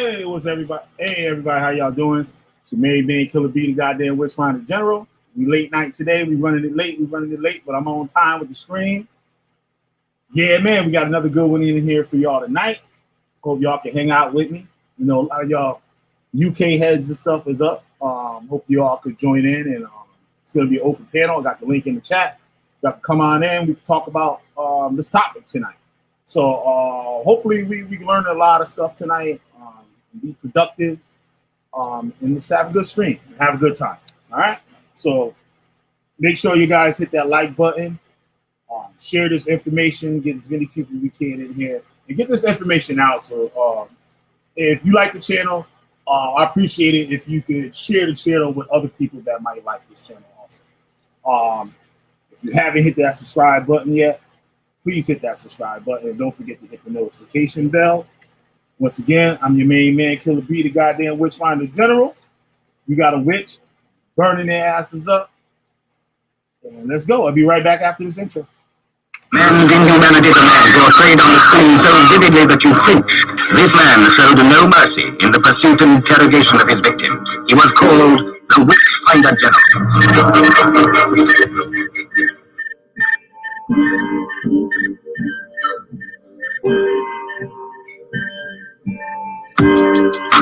Hey, what's everybody? Hey, everybody, how y'all doing? It's your main man, Killer B, the goddamn Witchfinder General. We late night today. We running it late, but I'm on time with the stream. Yeah, man, we got another good one in here for y'all tonight. Hope y'all can hang out with me. You know, a lot of y'all UK heads and stuff is up. Hope you all could join in, and it's going to be an open panel. I got the link in the chat. Y'all can come on in. We can talk about this topic tonight. So hopefully we learn a lot of stuff tonight. Be productive, and just have a good stream. Have a good time. All right. So make sure you guys hit that like button. Share this information. Get as many people we can in here, and get this information out. So if you like the channel, I appreciate it if you could share the channel with other people that might like this channel also. If you haven't hit that subscribe button yet, please hit that subscribe button, and don't forget to hit the notification bell. Once again, I'm your main man, Killer B, the goddamn Witchfinder General. We got a witch burning their asses up. And let's go. I'll be right back after this intro. Man's inhumanity demands portrayed on the screen so vividly that you flinch. This man showed no mercy in the pursuit and interrogation of his victims. He was called the Witchfinder General.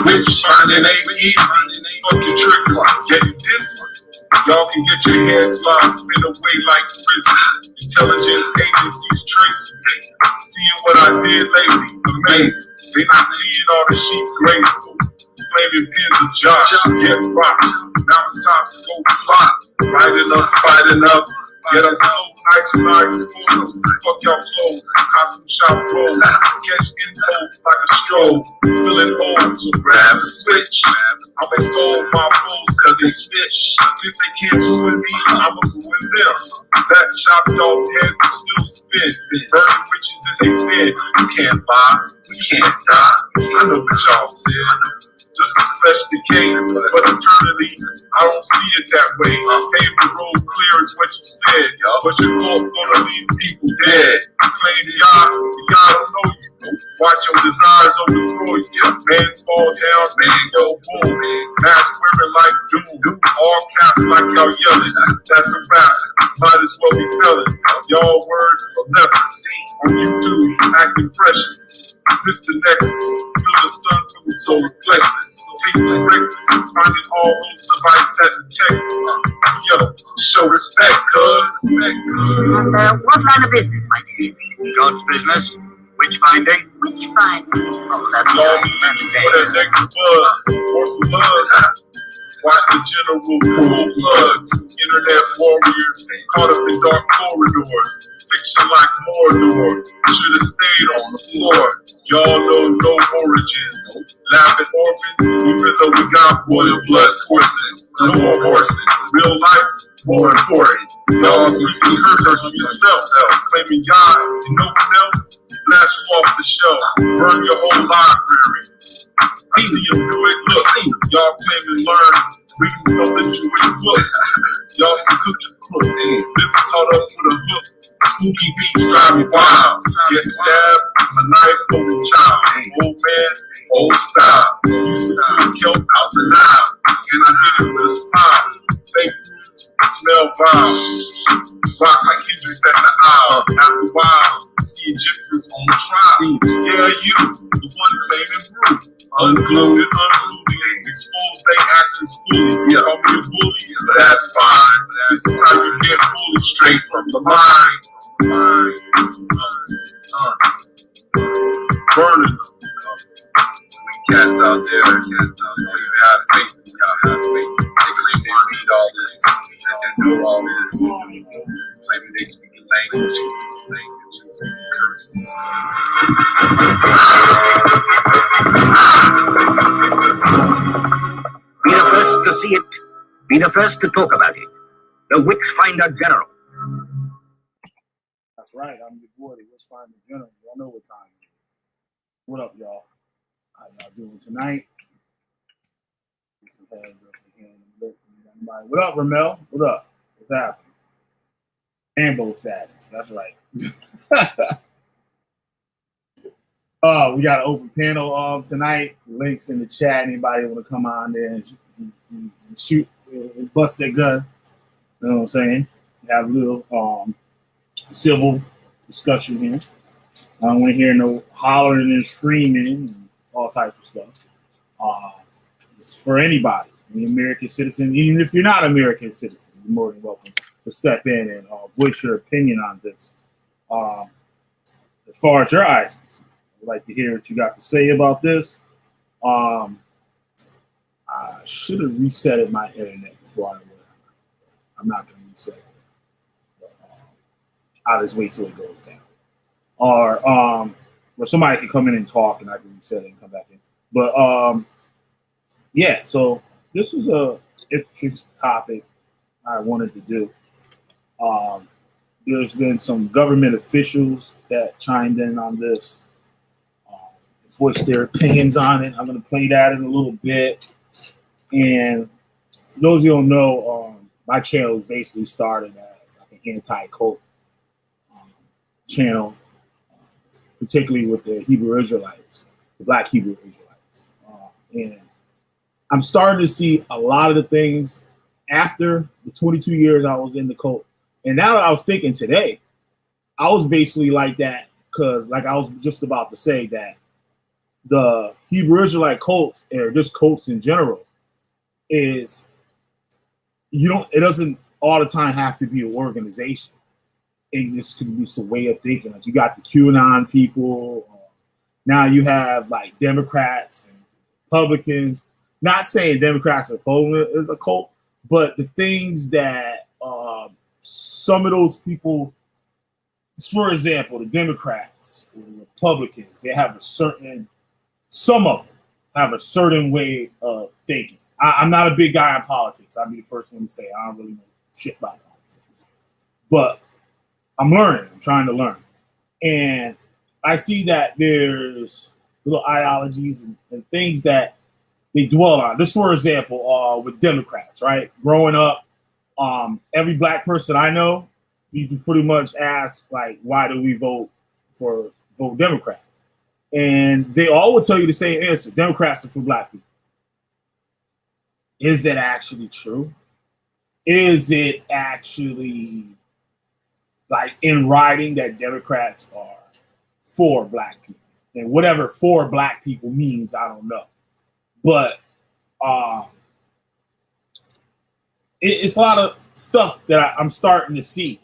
Witchfinding ain't easy. Fucking trick like get this one. Y'all can get your heads lost, spin away like prison. Intelligence agencies tracing me. Seeing what I did lately, amazing. They not seeing all the sheep graceful. Flaming pins of Josh, get rocked. Mountaintops go fly. Right enough, fight enough. Get up so nice when I explode. Fuck y'all clothes, costume shop roll. Catch info like a stroll. Feeling old, so grab the switch. I'ma extol my foes cause they snitch. Since they can't ruin me, I'ma ruin them. That chopped off head will still spin. Burning witches in they sin. You can't lie, we can't die. I know what y'all said. Just as flesh decay, but eternally, I don't see it that way. Pave the road clear is what you said, but your thought gonna leave people dead. Claim God, God don't know you. Watch your desires overthrow you. Man fall down, man go boom. Mask wearing like doom. All caps like y'all yelling. That's a rap. Might as well be felons. Y'all words will never see on YouTube acting precious. Mr. Nexus, feel the sun from the solar plexus. Taste the breakfast, finding all those devices that detect us. Yo, show respect, cuz. And what line of business, my dear? God's business. Witchfinding. Witchfinding. Oh, that's Long leave for that next buzz. Or some buzz. Watch the general pull bloods. Internet warriors caught up in dark corridors. Fiction like Mordor. Should've stayed on the floor. Y'all know no origins. Laughing orphans, even though we got royal blood coursing. No more horsing. Real life's more important. Y'all speaking curses on yourself. Claiming God and no one else. Blast you off the shelf. Burn your whole library. See you do it. Look, y'all claim and learn. Reading from the Jewish books. Y'all some cookie crooks. Been caught up with a hook. Spooky beats drive me wild. Get stabbed, a knife holding child. Old man, old style. Used to put kelp out the Nile. And I did it with a smile. Fake roots, smell vile. Rock like Hendrix at the aisle. After a while, see Egyptians on the trial. Yeah, you, the one claiming brew. Unglued and unruly, expose their actions fully. Call me a bully, that's fine. This is how you get bullied straight from the mind. Burning them. Cats out there, you have faith. You gotta have faith. They claim they read all this, and they know all this. Claiming they speak languages, curses. Be the first to see it. Be the first to talk about it. The Witchfinder General. That's right. I'm your boy, the Witchfinder General. Y'all know what time it is. What up, y'all? How y'all doing tonight? Get some hands up in here. What up, Ramel? What up? What's happening? Ambo status. That's right. We got an open panel tonight. Links in the chat. Anybody want to come on there and shoot and bust their gun? You know what I'm saying? Have a little civil discussion here. I don't want to hear no hollering and screaming and all types of stuff. It's for anybody, an American citizen. Even if you're not an American citizen, you're more than welcome to step in and voice your opinion on this. As far as your eyes, I'd like to hear what you got to say about this. I should have resetted my internet before I went. I'm not going to reset it. But, I'll just wait till it goes down. Or somebody can come in and talk and I can reset it and come back in. But yeah, so this was a interesting topic I wanted to do. There's been some government officials that chimed in on this, voiced their opinions on it. I'm going to play that in a little bit. And for those of you who don't know, my channel is basically started as like an anti-cult channel, particularly with the Hebrew Israelites, the Black Hebrew Israelites. And I'm starting to see a lot of the things after the 22 years I was in the cult. And now I was thinking today, I was basically like that because, like I was just about to say, that the Hebrew Israelite cults, or just cults in general, is it doesn't all the time have to be an organization. This could be some way of thinking. Like you got the QAnon people. Now you have like Democrats and Republicans. Not saying Democrats and Republicans is a cult, but the things that some of those people, for example, the Democrats or the Republicans, some of them have a certain way of thinking. I'm not a big guy in politics. I'll be the first one to say I don't really know shit about politics. But I'm learning. I'm trying to learn. And I see that there's little ideologies and things that they dwell on. This, for example, with Democrats, right? Growing up, every black person I know, you can pretty much ask, like, why do we vote Democrat? And they all would tell you the same answer. Democrats are for black people. Is it actually true? Is it actually like in writing that Democrats are for black people? And whatever for black people means, I don't know. But it's a lot of stuff that I'm starting to see.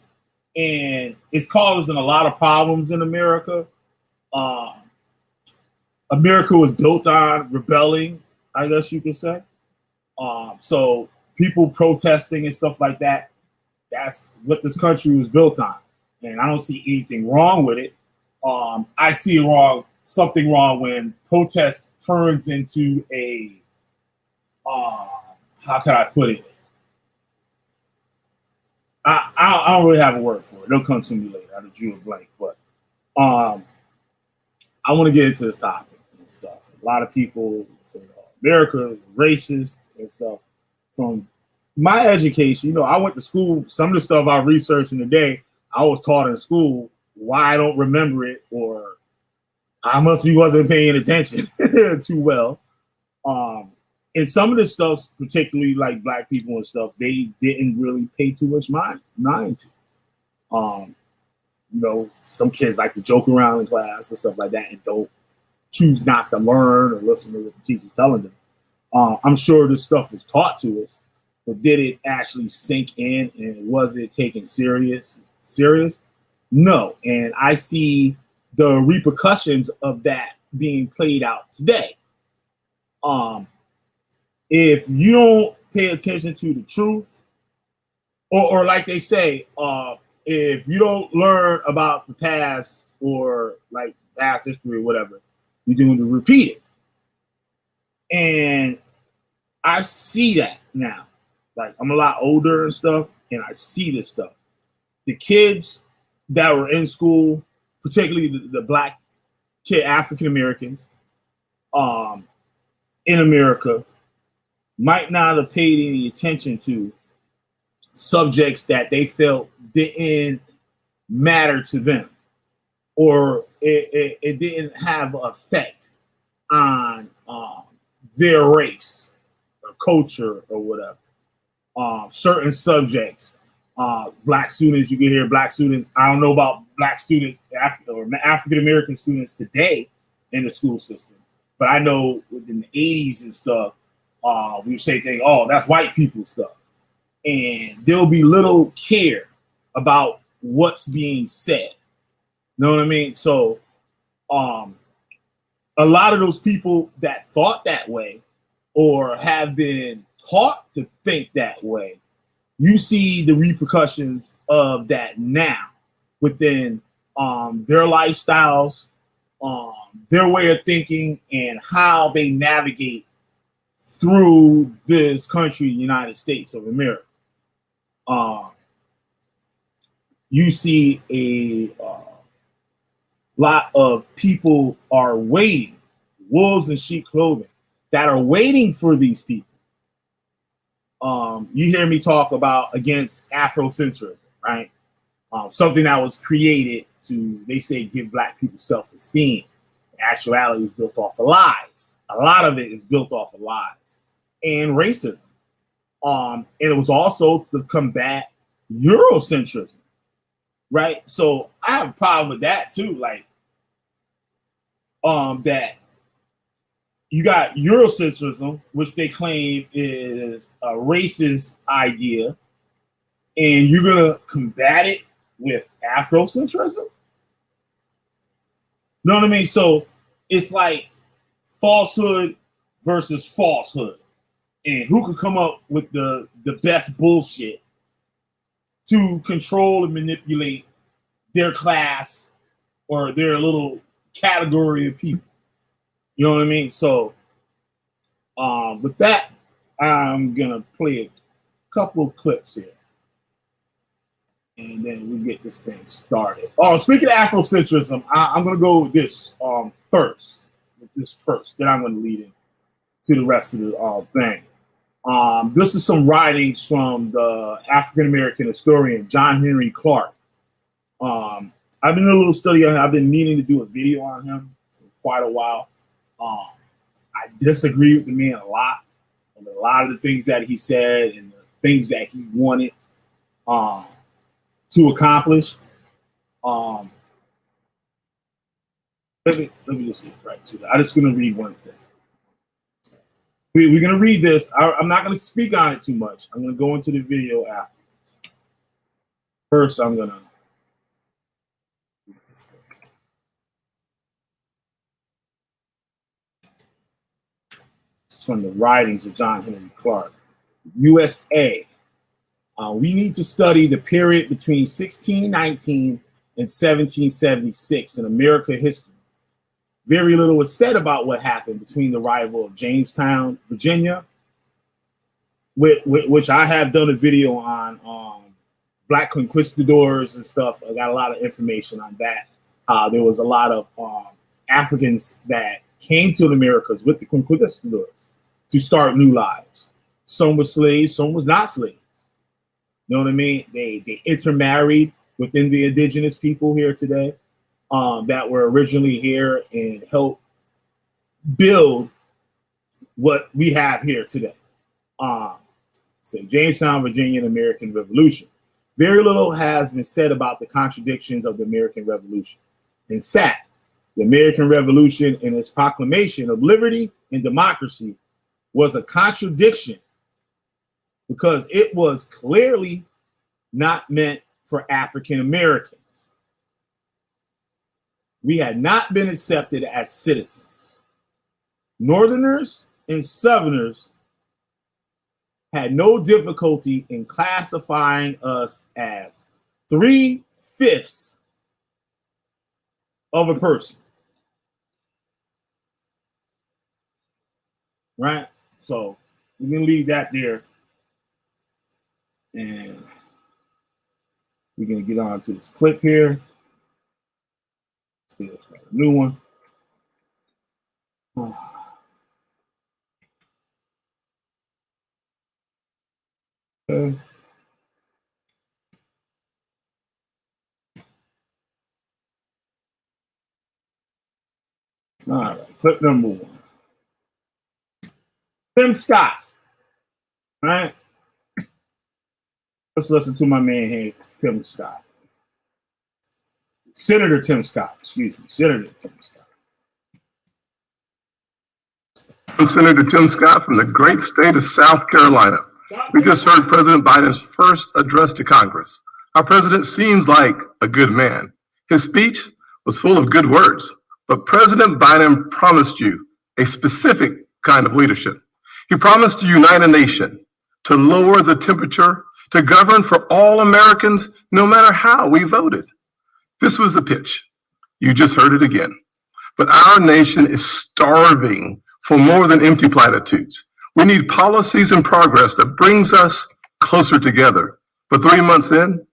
And it's causing a lot of problems in America. America was built on rebelling, I guess you could say. So people protesting and stuff like that, that's what this country was built on. And I don't see anything wrong with it. I see something wrong when protest turns into a, how can I put it? I don't really have a word for it. It'll come to me later. I drew a blank. But I want to get into this topic and stuff. A lot of people say America is racist and stuff. From my education, I went to school. Some of the stuff I researched in the day, I was taught in school. Why I don't remember it, or I wasn't paying attention too well. And some of the stuff, particularly like black people and stuff, they didn't really pay too much mind to. Some kids like to joke around in class and stuff like that and don't choose not to learn or listen to what the teacher's telling them. I'm sure this stuff was taught to us, but did it actually sink in and was it taken serious? No. And I see the repercussions of that being played out today. If you don't pay attention to the truth, or like they say, if you don't learn about the past or like past history or whatever, you're going to repeat it. And I see that now. Like, I'm a lot older and stuff, and I see this stuff. The kids that were in school, particularly the black kid, African Americans, in America, might not have paid any attention to subjects that they felt didn't matter to them, or it didn't have an effect on their race or culture or whatever. Certain subjects, black students, you can hear black students. I don't know about black students, African American students today in the school system, but I know within the 80s and stuff, we would say things, oh, that's white people stuff. And there'll be little care about what's being said. Know what I mean? So a lot of those people that thought that way or have been taught to think that way, you see the repercussions of that now within their lifestyles, their way of thinking, and how they navigate through this country, United States of America. You see a lot of people are waiting, wolves in sheep clothing, that are waiting for these people. You hear me talk about against Afrocentrism, right? Something that was created to, they say, give black people self-esteem. In actuality, is built off of lies. A lot of it is built off of lies and racism. And it was also to combat Eurocentrism, right? So I have a problem with that too. Like, that you got Eurocentrism, which they claim is a racist idea, and you're gonna combat it with Afrocentrism. Know what I mean? So it's like falsehood versus falsehood, and who can come up with the best bullshit to control and manipulate their class or their little category of people. You know what I mean? So with that, I'm gonna play a couple of clips here, and then we get this thing started. Oh, speaking of Afrocentrism, I'm gonna go with this first. Then I'm gonna lead in to the rest of the thing. This is some writings from the African American historian John Henry Clarke. I've been doing a little study on him. I've been meaning to do a video on him for quite a while. I disagree with the man a lot, and a lot of the things that he said and the things that he wanted to accomplish. Let me just get right to that. I'm just going to read one thing. We're going to read this. I'm not going to speak on it too much. I'm going to go into the video after. First, I'm going to. From the writings of John Henry Clarke. USA. We need to study the period between 1619 and 1776 in American history. Very little was said about what happened between the arrival of Jamestown, Virginia, which I have done a video on Black conquistadors and stuff. I got a lot of information on that. There was a lot of Africans that came to the Americas with the conquistadors to start new lives. Some were slaves, some was not slaves. You know what I mean? They intermarried within the indigenous people here today that were originally here and helped build what we have here today. So Jamestown, Virginia, and American Revolution. Very little has been said about the contradictions of the American Revolution. In fact, the American Revolution and its proclamation of liberty and democracy was a contradiction because it was clearly not meant for African Americans. We had not been accepted as citizens. Northerners and Southerners had no difficulty in classifying us as 3/5 of a person. Right? So we're going to leave that there. And we're going to get on to this clip here. Let's get a new one. Okay. All right, clip number 1. Tim Scott. All right. Let's listen to my man here, Tim Scott. Senator Tim Scott, excuse me, Senator Tim Scott. I'm Senator Tim Scott from the great state of South Carolina. We just heard President Biden's first address to Congress. Our president seems like a good man. His speech was full of good words, but President Biden promised you a specific kind of leadership. He promised to unite a nation, to lower the temperature, to govern for all Americans, no matter how we voted. This was the pitch. You just heard it again. But our nation is starving for more than empty platitudes. We need policies and progress that brings us closer together. But 3 months in,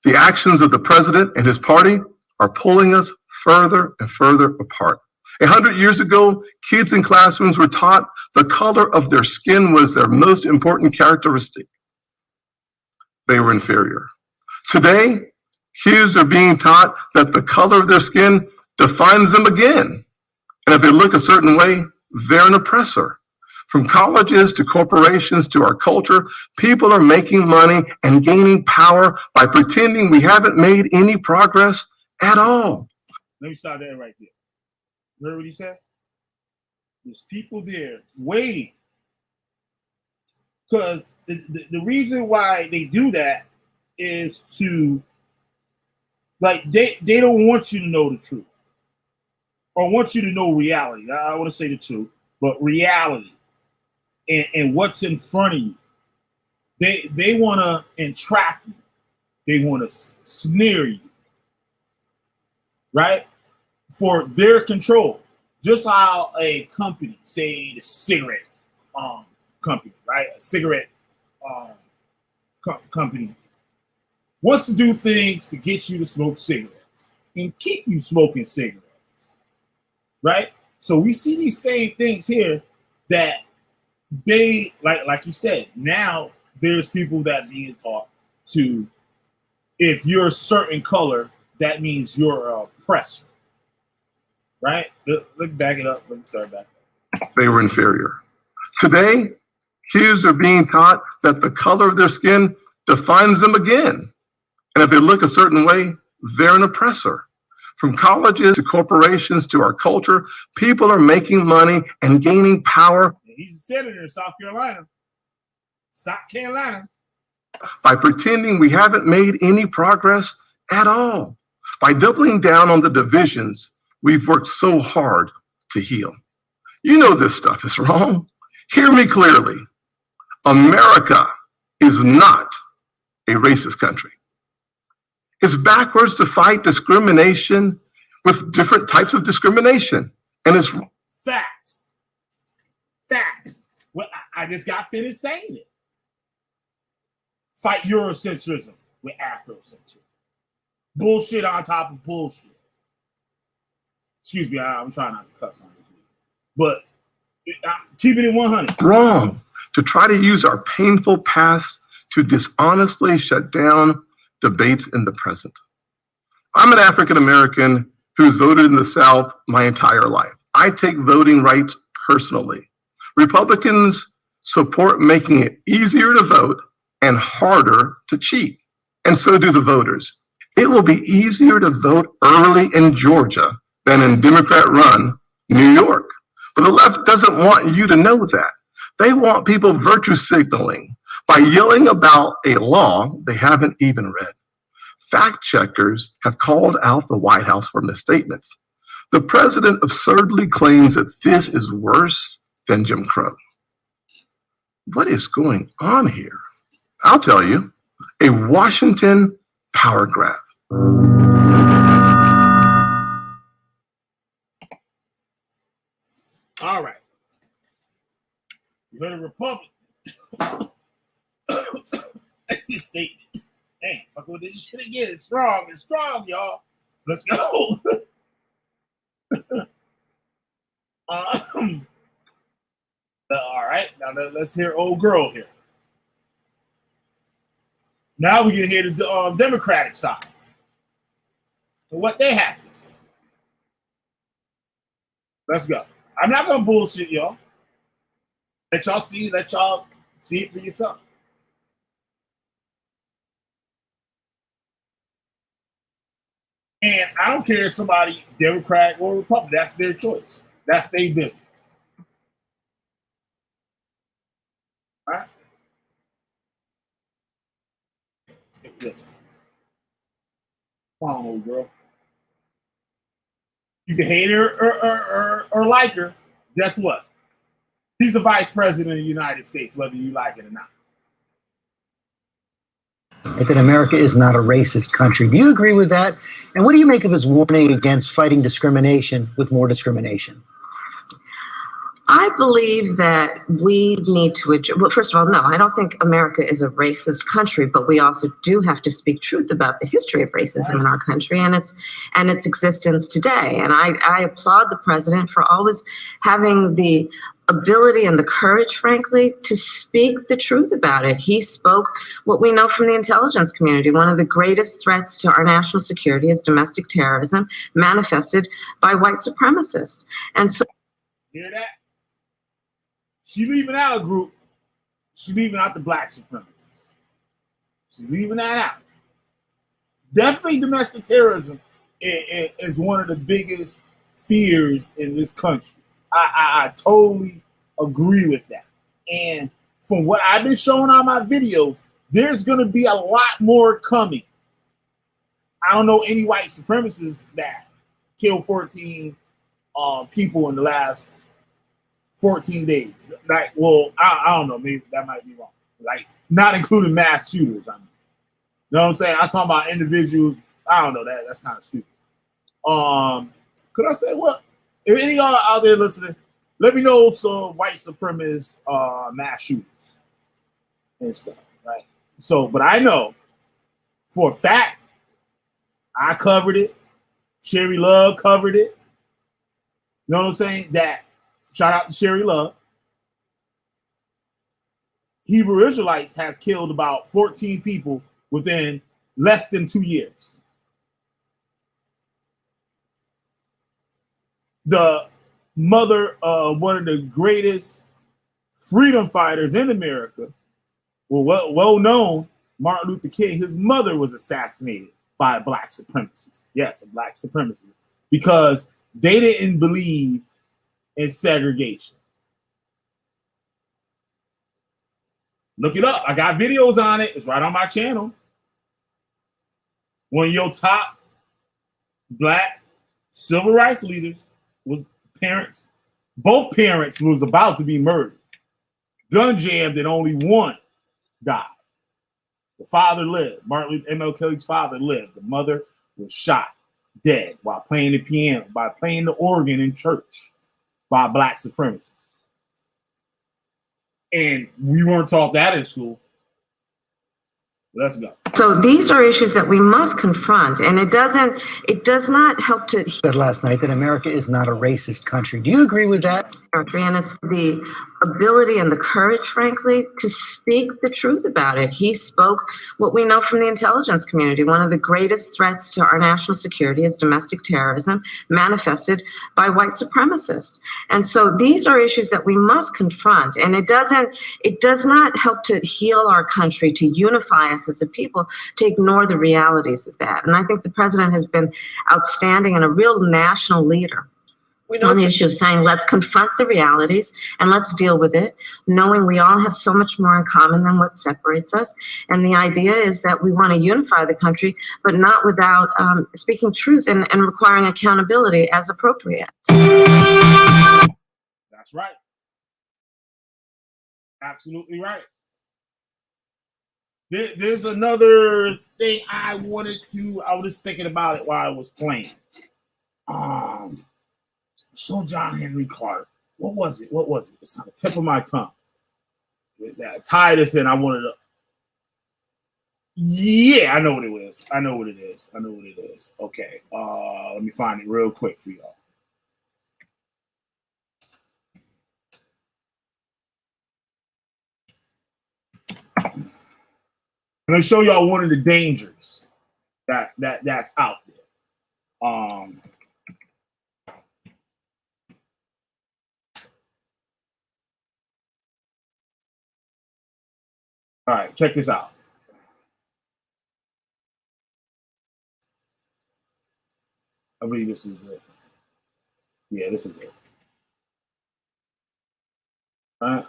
the actions of the president and his party are pulling us further and further apart. 100 years ago, kids in classrooms were taught the color of their skin was their most important characteristic. They were inferior. Today, kids are being taught that the color of their skin defines them again. And if they look a certain way, they're an oppressor. From colleges to corporations to our culture, people are making money and gaining power by pretending we haven't made any progress at all. Let me stop that right there. You heard what he said? There's people there waiting. Because the reason why they do that is to, like, they don't want you to know the truth or want you to know reality. I want to say the truth, but reality and what's in front of you. They want to entrap you. They want to snare you, right? For their control. Just how a company, say the cigarette company, right? A cigarette company wants to do things to get you to smoke cigarettes and keep you smoking cigarettes, right? So we see these same things here that they, like you said, now there's people that being taught to, if you're a certain color, that means you're an oppressor, right? Let's back it up. Let's start back up. They were inferior. Today, kids are being taught that the color of their skin defines them again. And if they look a certain way, they're an oppressor. From colleges to corporations to our culture, people are making money and gaining power. He's a senator in South Carolina. South Carolina. By pretending we haven't made any progress at all. By doubling down on the divisions we've worked so hard to heal. You know this stuff is wrong. Hear me clearly. America is not a racist country. It's backwards to fight discrimination with different types of discrimination. And it's facts. Facts. Well, I just got finished saying it. Fight Eurocentrism with Afrocentrism. Bullshit on top of bullshit. Excuse me, I'm trying not to cuss on this. But keeping it 100. Wrong to try to use our painful past to dishonestly shut down debates in the present. I'm an African American who's voted in the South my entire life. I take voting rights personally. Republicans support making it easier to vote and harder to cheat. And so do the voters. It will be easier to vote early in Georgia than in Democrat-run New York. But the left doesn't want you to know that. They want people virtue signaling by yelling about a law they haven't even read. Fact checkers have called out the White House for misstatements. The president absurdly claims that this is worse than Jim Crow. What is going on here? I'll tell you, a Washington power grab. All right. You heard a Republican. This statement. Dang, fuck with this shit again. It's strong, y'all. Let's go. All right, now let's hear old girl here. Now we can hear the Democratic side and what they have to say. Let's go. I'm not gonna bullshit y'all. Let y'all see it for yourself. And I don't care if somebody Democrat or Republican. That's their choice. That's their business. All right? Listen. Come on, old girl. You can hate her or like her. Guess what? He's the vice president of the United States, whether you like it or not. That America is not a racist country. Do you agree with that? And what do you make of his warning against fighting discrimination with more discrimination? I believe that we need to address, well, first of all, no, I don't think America is a racist country, but we also do have to speak truth about the history of racism in our country and its existence today. And I applaud the president for always having the ability and the courage, frankly, to speak the truth about it. He spoke what we know from the intelligence community. One of the greatest threats to our national security is domestic terrorism manifested by white supremacists. And so, hear that? She leaving out a group. She leaving out the black supremacists. She's leaving that out. Definitely domestic terrorism is one of the biggest fears in this country. I totally agree with that. And from what I've been showing on my videos, there's going to be a lot more coming. I don't know any white supremacists that killed 14 people in the last 14 days. Like, well, I don't know. Maybe that might be wrong. Like, not including mass shooters. I mean, you know what I'm saying? I'm talking about individuals. I don't know. That's kind of stupid. Could I say what? If any of y'all out there listening, let me know some white supremacist mass shooters and stuff, right? So, but I know for a fact, I covered it. Sherry Love covered it. You know what I'm saying? That shout out to Sherry Love. Hebrew Israelites have killed about 14 people within less than 2 years. The mother of one of the greatest freedom fighters in America, well known, Martin Luther King, his mother was assassinated by a black supremacist. Yes, a black supremacist. Because they didn't believe in segregation. Look it up. I got videos on it. It's right on my channel. One of your top black civil rights leaders was parents. Both parents was about to be murdered. Gun jammed and only one died. The father lived. Martin Luther MLK King's father lived. The mother was shot dead while playing the piano, by playing the organ in church by black supremacists. And we weren't taught that in school. Let's go. So these are issues that we must confront, and it does not help to Said last night that America is not a racist country. Do you agree with that? And it's the ability and the courage, frankly, to speak the truth about it. He spoke what we know from the intelligence community. One of the greatest threats to our national security is domestic terrorism manifested by white supremacists. And so these are issues that we must confront. And it does not help to heal our country, to unify us as a people, to ignore the realities of that. And I think the president has been outstanding and a real national leader on the issue of saying, let's confront the realities and let's deal with it, knowing we all have so much more in common than what separates us. And the idea is that we want to unify the country, but not without speaking truth and requiring accountability as appropriate. That's right. Absolutely right. There's another thing I was just thinking about it while I was playing. So John Henry Clark. What was it? It's on the tip of my tongue. That tied us in. I wanted to. Yeah, I know what it is. I know what it is. Okay. Let me find it real quick for y'all. I'm gonna show y'all one of the dangers that's out there. All right, check this out. I believe this is it. Yeah, this is it. All right.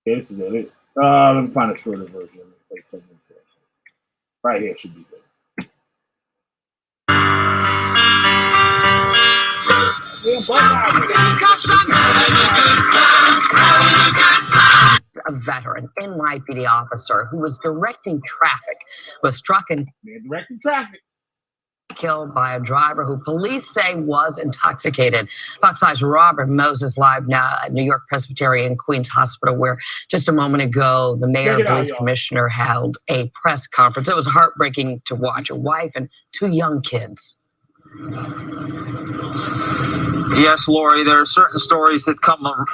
Yeah, this is it. Let me find a shorter version. Like 10 minutes. Right here should be good. A veteran NYPD officer who was directing traffic was struck and directing traffic. Killed by a driver who police say was intoxicated. Fox 5's Robert Moses live now at New York Presbyterian Queens Hospital, where just a moment ago the mayor and police commissioner held a press conference. It was heartbreaking to watch. A wife and 2 young kids. Yes, Lori, there are certain stories that come along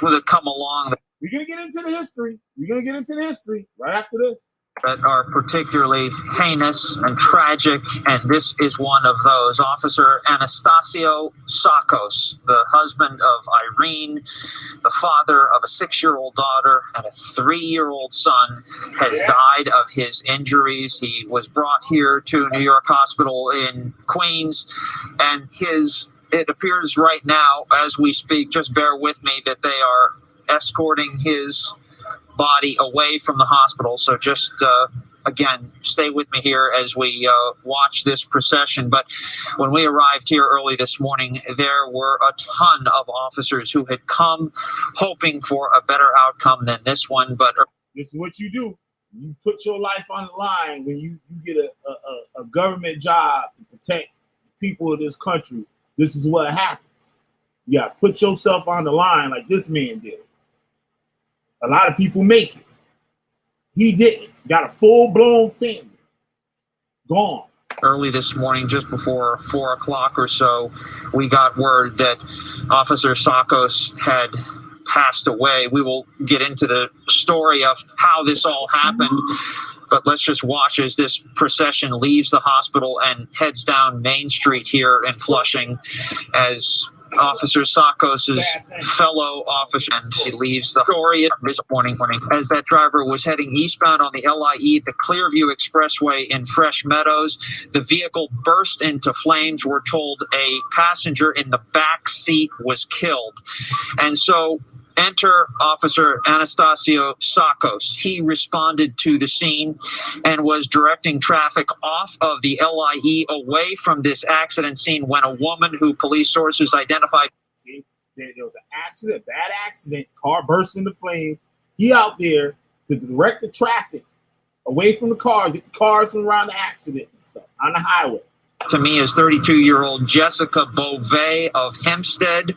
We're going to get into the history. We're going to get into the history right after this. that are particularly heinous and tragic, and this is one of those. Officer Anastasio Sakos, the husband of Irene, the father of a 6-year-old daughter and a 3-year-old son, has died of his injuries. He was brought here to New York Hospital in Queens, and it appears right now, as we speak, just bear with me, that they are escorting his body away from the hospital. So just, again, stay with me here as we watch this procession. But when we arrived here early this morning, there were a ton of officers who had come hoping for a better outcome than this one. But this is what you do. You put your life on the line when you get a government job to protect people of this country. This is what happens. You got to put yourself on the line like this man did. A lot of people make it. He didn't. Got a full-blown family. Gone. Early this morning, just before 4 o'clock or so, we got word that Officer Sakos had passed away. We will get into the story of how this all happened, but let's just watch as this procession leaves the hospital and heads down Main Street here in Flushing as Officer Sakos' fellow officer, and he leaves the story this morning as that driver was heading eastbound on the LIE, the Clearview Expressway in Fresh Meadows. The vehicle burst into flames. We're told a passenger in the back seat was killed. And so enter Officer Anastasio Sakos. He responded to the scene and was directing traffic off of the LIE away from this accident scene when a woman who police sources identified. See, there was an accident, bad accident, car burst into flames. He out there to direct the traffic away from the cars, get the cars from around the accident and stuff on the highway. To me is 32-year-old Jessica Beauvais of Hempstead.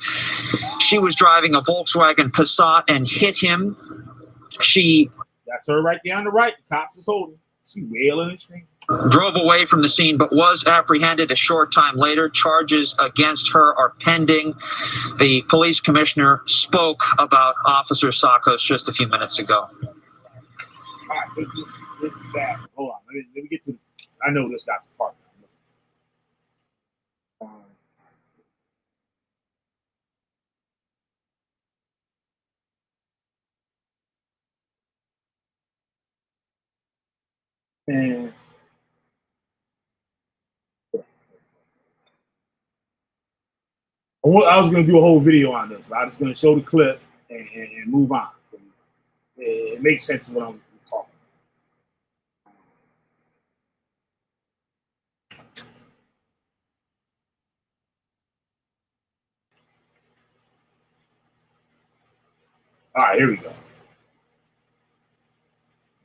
She was driving a Volkswagen Passat and hit him. That's her right there on the right. The cops is holding. She wailing and screaming. Drove away from the scene, but was apprehended a short time later. Charges against her are pending. The police commissioner spoke about Officer Sakos just a few minutes ago. All right, this is bad. Hold on. Let me get to I know this got the part. And I was going to do a whole video on this, but I'm just going to show the clip and move on. It makes sense of what I'm talking about. All right, here we go.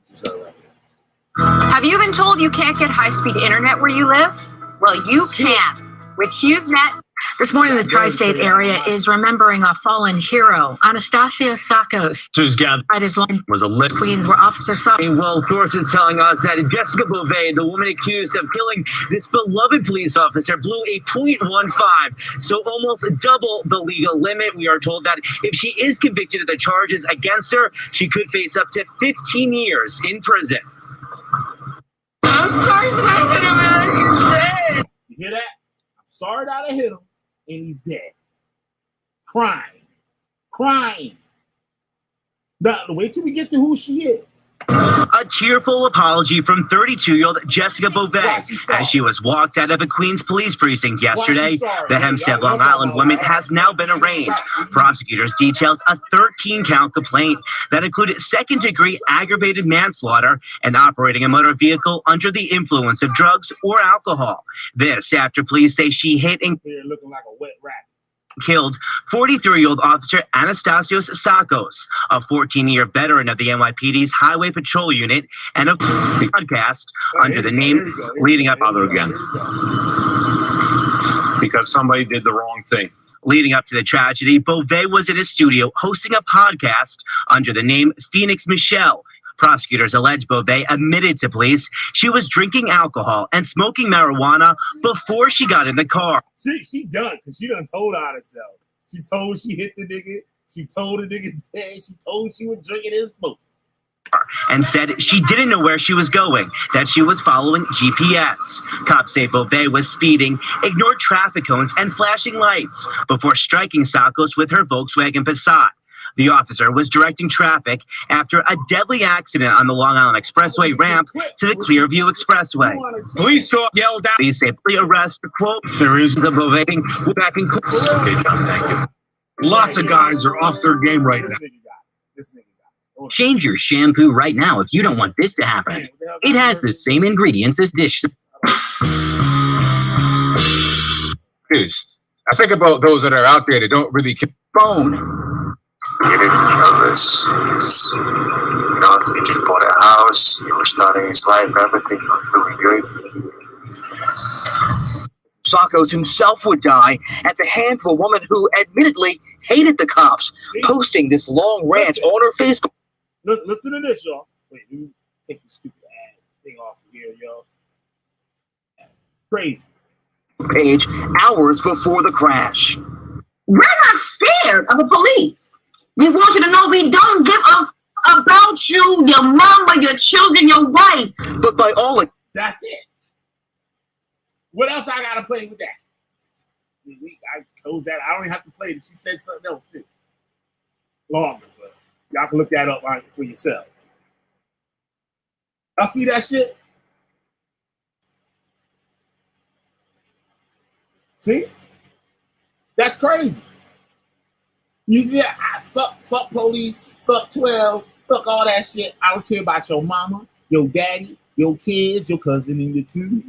This is her right here. Have you been told you can't get high-speed internet where you live? Well, you can. With HughesNet, this morning the tri-state area is remembering a fallen hero, Anastasio Sakos. Who's gathered At his line was a lit. Queens, where Officer Sakos. Well, sources telling us that Jessica Beauvais, the woman accused of killing this beloved police officer, blew a .15, so almost double the legal limit. We are told that if she is convicted of the charges against her, she could face up to 15 years in prison. I'm sorry that I hit him and he's dead. You hear that? I'm sorry that I hit him and he's dead. Crying. Now, wait till we get to who she is. A tearful apology from 32-year-old Jessica Beauvais as she was walked out of a Queens police precinct yesterday. The Hempstead, Long Island woman has now been arraigned. Prosecutors detailed a 13-count complaint that included second-degree aggravated manslaughter and operating a motor vehicle under the influence of drugs or alcohol. This after police say she hit and looking like a wet rat. Killed 43-year-old officer Anastasios Sakos, a 14-year veteran of the NYPD's Highway Patrol Unit, and a podcast under the name Leading Up Father again. Because somebody did the wrong thing. Leading up to the tragedy, Beauvais was at his studio hosting a podcast under the name Phoenix Michelle. Prosecutors allege Beauvais admitted to police she was drinking alcohol and smoking marijuana before she got in the car. She done, because she done told on herself. She told she hit the nigga. She told the nigga dead. She told she was drinking and smoking. And said she didn't know where she was going, that she was following GPS. Cops say Beauvais was speeding, ignored traffic cones and flashing lights before striking Sakos with her Volkswagen Passat. The officer was directing traffic after a deadly accident on the Long Island Expressway ramp to the Clearview Expressway. Police yelled out. Police say arrest, quote, there is the Beauvais back in court. Okay, John, thank you. Lots of guys are off their game right now. This nigga got it. Change your shampoo right now if you don't want this to happen. It has the same ingredients as dish soap. Is I think about those that are out there that don't really Phone. You didn't kill this. He just bought a house. He was starting his life. Everything was doing good. Sakos himself would die at the hands of a woman who admittedly hated the cops, posting this long rant on her Facebook. Listen to this, y'all. Wait, let me take the stupid ad thing off of here, y'all. Crazy. Page hours before the crash. We're not scared of the police. We want you to know we don't give a about you, your mama, your children, your wife. But by all accounts, that's it. What else I gotta play with that? I close that. I don't even have to play it. She said something else too. Longer, but y'all can look that up for yourselves. Y'all see that shit? See? That's crazy. You see, fuck police, fuck 12, fuck all that shit. I don't care about your mama, your daddy, your kids, your cousin, and your two.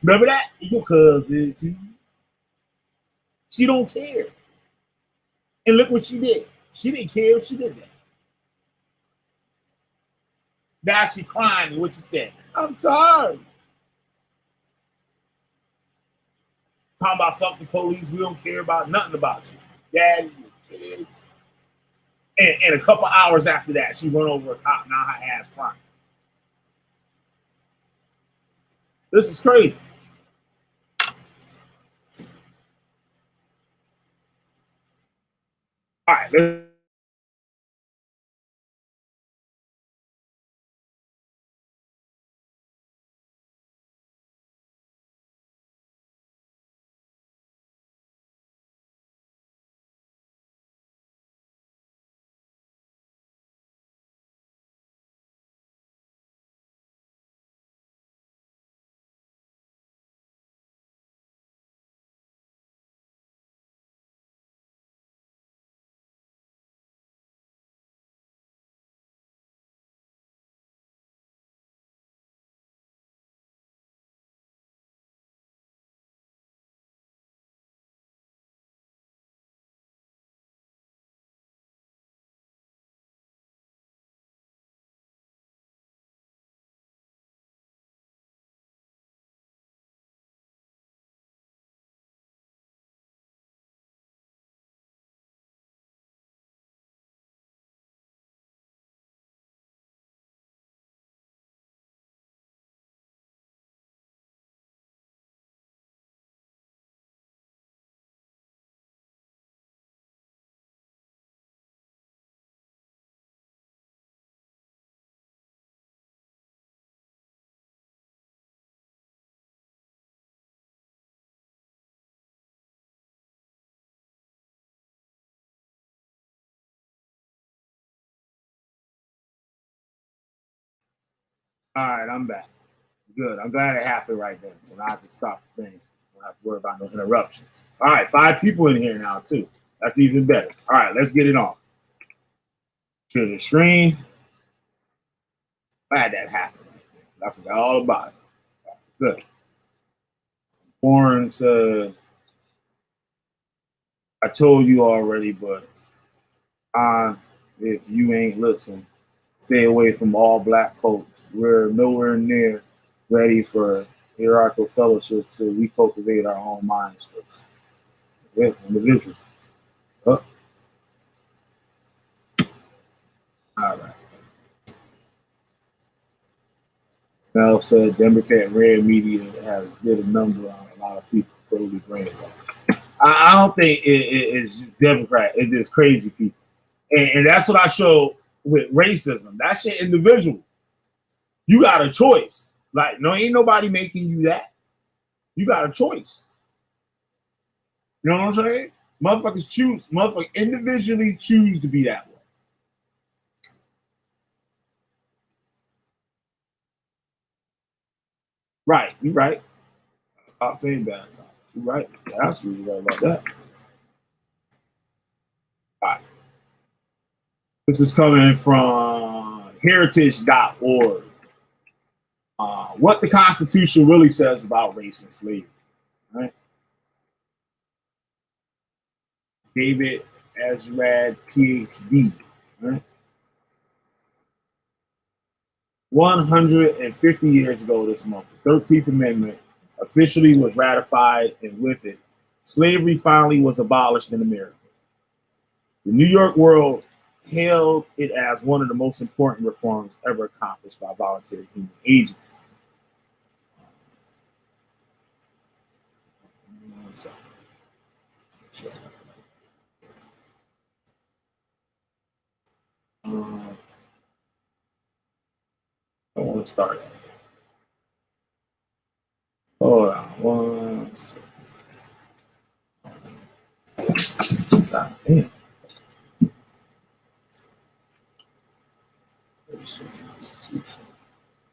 Remember that? Your cousin too. She don't care. And look what she did. She didn't care if she did that. Now she crying and what you said. I'm sorry. Talking about fuck the police. We don't care about nothing about you. Daddy, your kids. And a couple hours after that, she went over a cop. Now her ass crying. This is crazy. All right, All right, I'm back. Good. I'm glad it happened right then, so now I can stop the thing. I don't have to worry about no interruptions. All right, 5 people in here now too. That's even better. All right, let's get it on. Share the screen. Glad that happened. I forgot all about it. Good. Warren said, I told you already, but if you ain't listening, stay away from all black folks. We're nowhere near ready for hierarchical fellowships till we cultivate our own minds first. Yeah, individual. Oh. All right. Mel said Democrat red media has did a number on a lot of people totally brainwashed. I don't think it's just Democrat. It's just crazy people. And that's what I show with racism. That shit individual. You got a choice. Like, no, ain't nobody making you that. You got a choice. You know what I'm saying? Motherfuckers individually choose to be that way. Right, you're right. I'm saying bad. You're right. You're absolutely right about that. All right. This is coming from heritage.org. What the Constitution really says about race and slavery. Right? David Azrad, PhD. Right? 150 years ago this month, the 13th Amendment officially was ratified, and with it, slavery finally was abolished in America. The New York World hailed it as one of the most important reforms ever accomplished by voluntary human agents. I want to start. Hold on one second. Damn.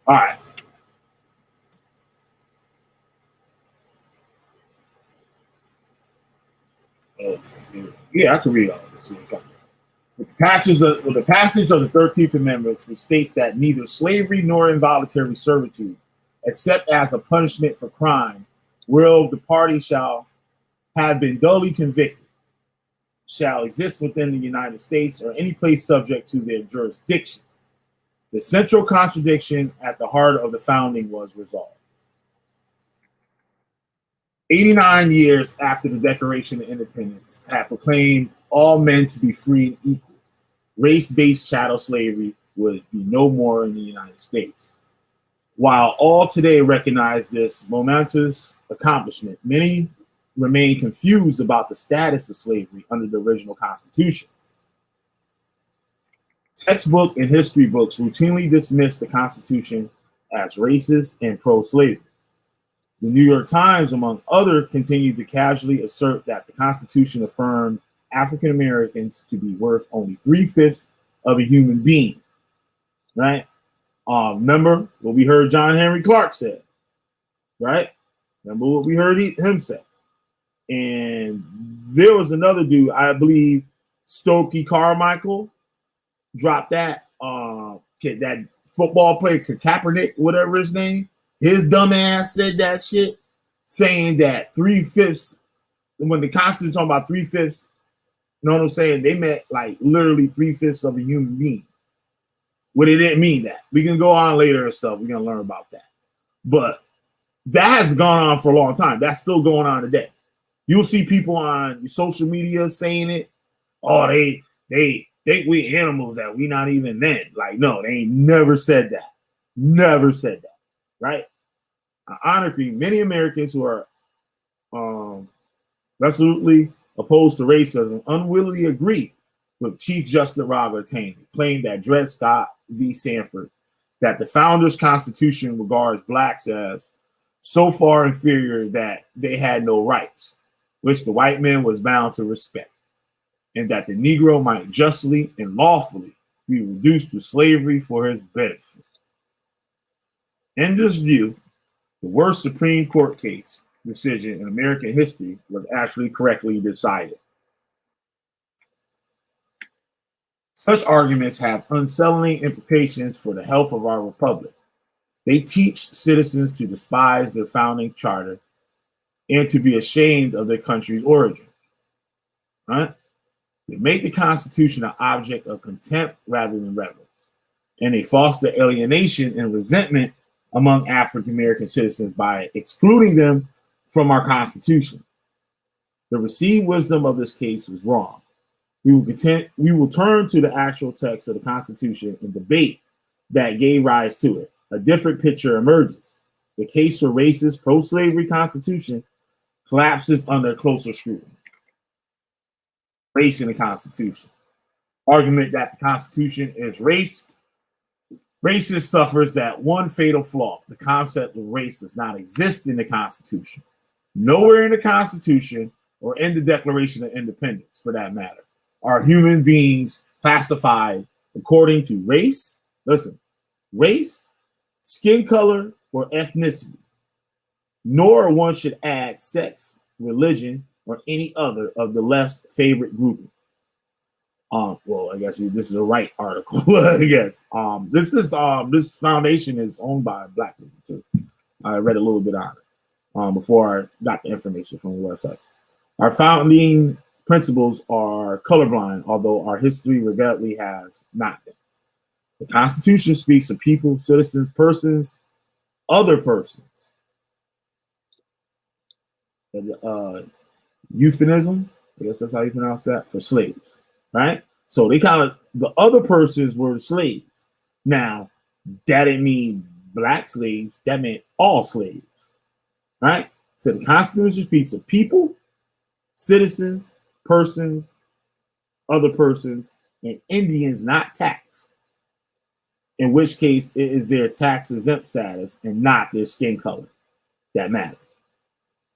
All right. Yeah, I can read all of this. The passage of the 13th Amendment, which states that neither slavery nor involuntary servitude, except as a punishment for crime, whereof the party shall have been duly convicted, shall exist within the United States or any place subject to their jurisdiction. The central contradiction at the heart of the founding was resolved. 89 years after the Declaration of Independence had proclaimed all men to be free and equal, race-based chattel slavery would be no more in the United States. While all today recognize this momentous accomplishment, many remain confused about the status of slavery under the original Constitution. Textbook and history books routinely dismiss the Constitution as racist and pro-slavery. The New York Times, among others, continued to casually assert that the Constitution affirmed African Americans to be worth only 3/5 of a human being. Right? Remember what we heard John Henry Clark say. Right? Remember what we heard him say. And there was another dude, I believe, Stokely Carmichael, dropped that football player, Kaepernick, whatever his name. His dumb ass said that shit, saying that 3/5, when the Constitution talking about 3/5, you know what I'm saying? They meant like literally 3/5 of a human being. Well, it didn't mean that. We can go on later and stuff. We're gonna learn about that. But that has gone on for a long time. That's still going on today. You'll see people on social media saying it. Oh, they think we animals that we not even men. Like, no, they ain't never said that. Never said that. Right? Honestly, many Americans who are resolutely opposed to racism unwillingly agree with Chief Justice Robert Taney, claimed that Dred Scott v. Sanford that the Founders' Constitution regards blacks as so far inferior that they had no rights, which the white man was bound to respect, and that the Negro might justly and lawfully be reduced to slavery for his benefit. In this view, the worst Supreme Court case decision in American history was actually correctly decided. Such arguments have unsettling implications for the health of our republic. They teach citizens to despise their founding charter and to be ashamed of their country's origins. Right? They make the Constitution an object of contempt rather than reverence. And they foster alienation and resentment among African American citizens by excluding them from our Constitution. The received wisdom of this case was wrong. We will turn to the actual text of the Constitution and debate that gave rise to it. A different picture emerges. The case for racist pro-slavery Constitution collapses under closer scrutiny. Race in the Constitution. Argument that the Constitution is racist suffers that one fatal flaw. The concept of race does not exist in the Constitution. Nowhere in the Constitution or in the Declaration of Independence, for that matter, are human beings classified according to race, race, skin color, or ethnicity. Nor one should add sex, religion, or any other of the left's favorite grouping. Well, I guess this is a right article. I guess this foundation is owned by a black people too. I read a little bit on it before I got the information from the website. Our founding principles are colorblind, although our history regrettably has not been. The Constitution speaks of people, citizens, persons, other persons. Euphemism, I guess that's how you pronounce that, for slaves, right? So they kind of, the other persons were the slaves. Now, that didn't mean black slaves, that meant all slaves, right? So the Constitution speaks of people, citizens, persons, other persons, and Indians not taxed, in which case it is their tax exempt status and not their skin color that matters.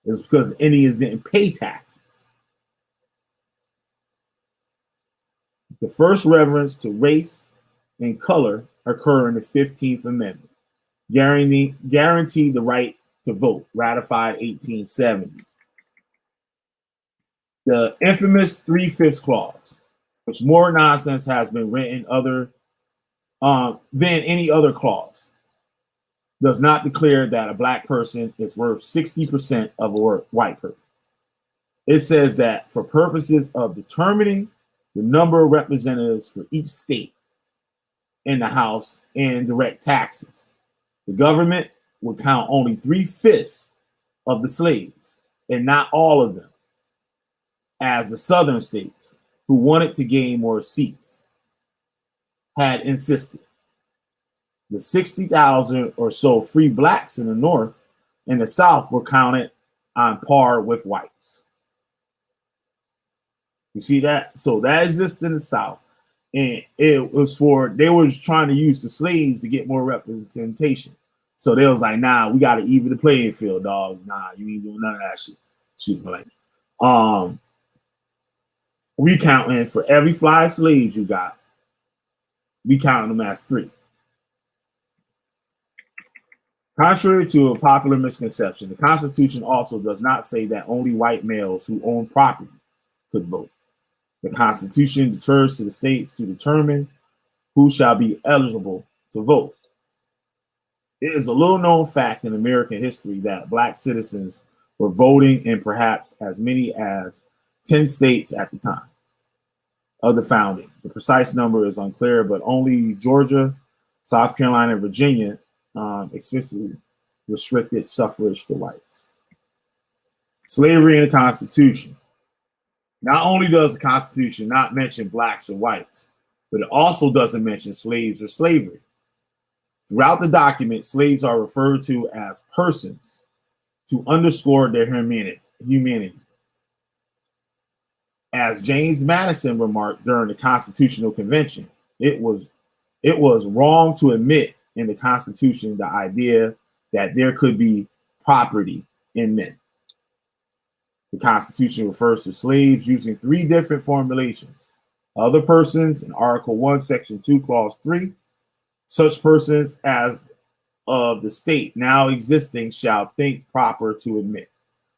It's because Indians didn't pay taxes. The first reference to race and color occur in the 15th Amendment, guarantee the right to vote, ratified 1870. The infamous 3/5 clause, which more nonsense has been written than any other clause, does not declare that a black person is worth 60% of a white person. It says that for purposes of determining the number of representatives for each state in the House and direct taxes, the government would count only 3/5 of the slaves and not all of them, as the southern states, who wanted to gain more seats, had insisted. The 60,000 or so free blacks in the North and the South were counted on par with whites. You see that? So that exists in the South. And it was they were trying to use the slaves to get more representation. So they was like, nah, we got to even the playing field, dog. Nah, you ain't doing none of that shit. Excuse me. We counting for every 5 slaves you got, we counting them as 3. Contrary to a popular misconception, the Constitution also does not say that only white males who own property could vote. The Constitution defers to the states to determine who shall be eligible to vote. It is a little known fact in American history that black citizens were voting in perhaps as many as 10 states at the time of the founding. The precise number is unclear, but only Georgia, South Carolina, and Virginia explicitly restricted suffrage to whites. Slavery in the Constitution. Not only does the Constitution not mention blacks or whites, but it also doesn't mention slaves or slavery. Throughout the document, slaves are referred to as persons to underscore their humanity. As James Madison remarked during the Constitutional Convention, it was wrong to admit in the Constitution the idea that there could be property in men. The Constitution refers to slaves using 3 different formulations. Other persons in Article 1, Section 2, Clause 3, such persons as of the state now existing shall think proper to admit.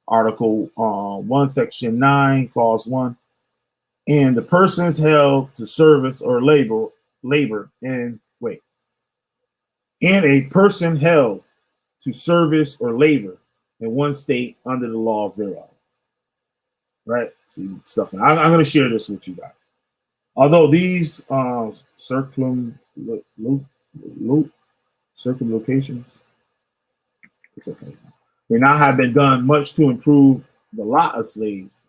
Article 1, Section 9, Clause 1. And the persons held to service or labor in and a person held to service or labor in one state under the laws thereof. Right? See stuff. I'm going to share this with you guys. Although these circumlocations, may not have been done much to improve the lot of slaves,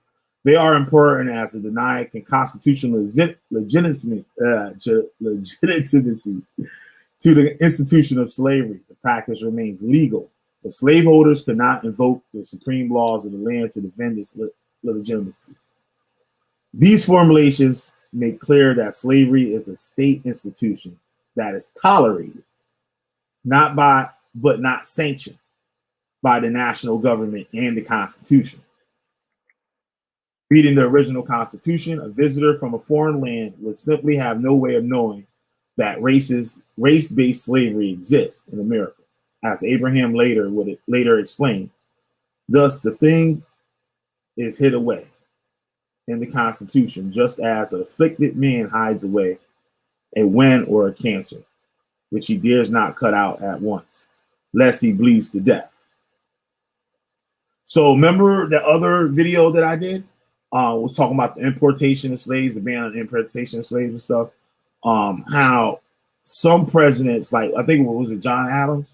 they are important as a denial can constitutional legitimacy to the institution of slavery. The practice remains legal. The slaveholders could not invoke the supreme laws of the land to defend its legitimacy. These formulations make clear that slavery is a state institution that is tolerated, but not sanctioned by the national government and the Constitution. Reading the original Constitution, a visitor from a foreign land would simply have no way of knowing that race-based slavery exists in America, as Abraham would later explain. Thus, the thing is hid away in the Constitution, just as an afflicted man hides away a wen or a cancer, which he dares not cut out at once, lest he bleeds to death. So remember the other video that I did? Was talking about the importation of slaves, the ban on importation of slaves and stuff. How some presidents, like I think was it John Adams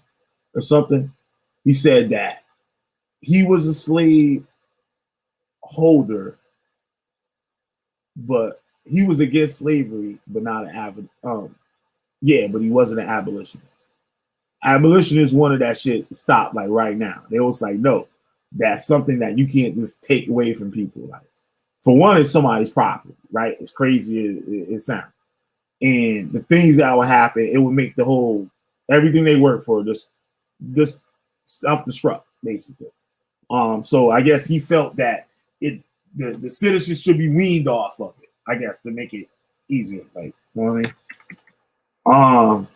or something, he said that he was a slave holder, but he was against slavery, but not an but he wasn't an abolitionist. Abolitionists wanted that shit to stop like right now. They was like, no, that's something that you can't just take away from people. Like, for one, it's somebody's property, right? As crazy as it sounds. And the things that would happen, it would make the whole, everything they work for just self-destruct, basically. So I guess he felt that the citizens should be weaned off of it, I guess, to make it easier. Like, you know what I mean?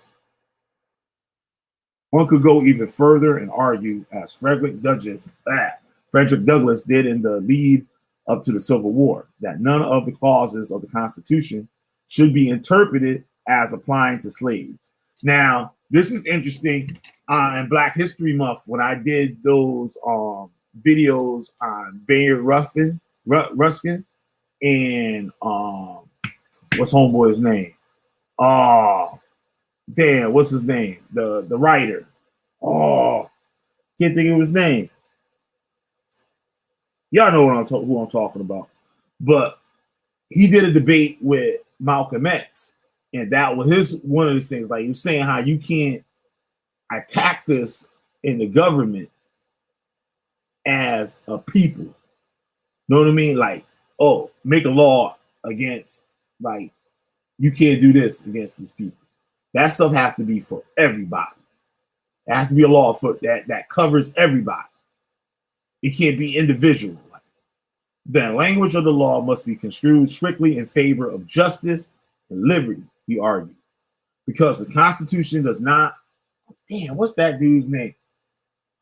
One could go even further and argue, as Frederick Douglass did in the lead up to the Civil War, that none of the clauses of the Constitution should be interpreted as applying to slaves. Now, this is interesting. In Black History Month, when I did those videos on Bayard Ruskin and what's homeboy's name? Damn, what's his name? The writer. Can't think of his name. Y'all know who I'm talking about. But he did a debate with Malcolm X, and that was one of his things. Like, he was saying how you can't attack this in the government as a people. Know what I mean? Like, oh, make a law against, like, you can't do this against these people. That stuff has to be for everybody. It has to be a law for that covers everybody. It can't be individual. The language of the law must be construed strictly in favor of justice and liberty, he argued, because the Constitution does not. Damn, what's that dude's name?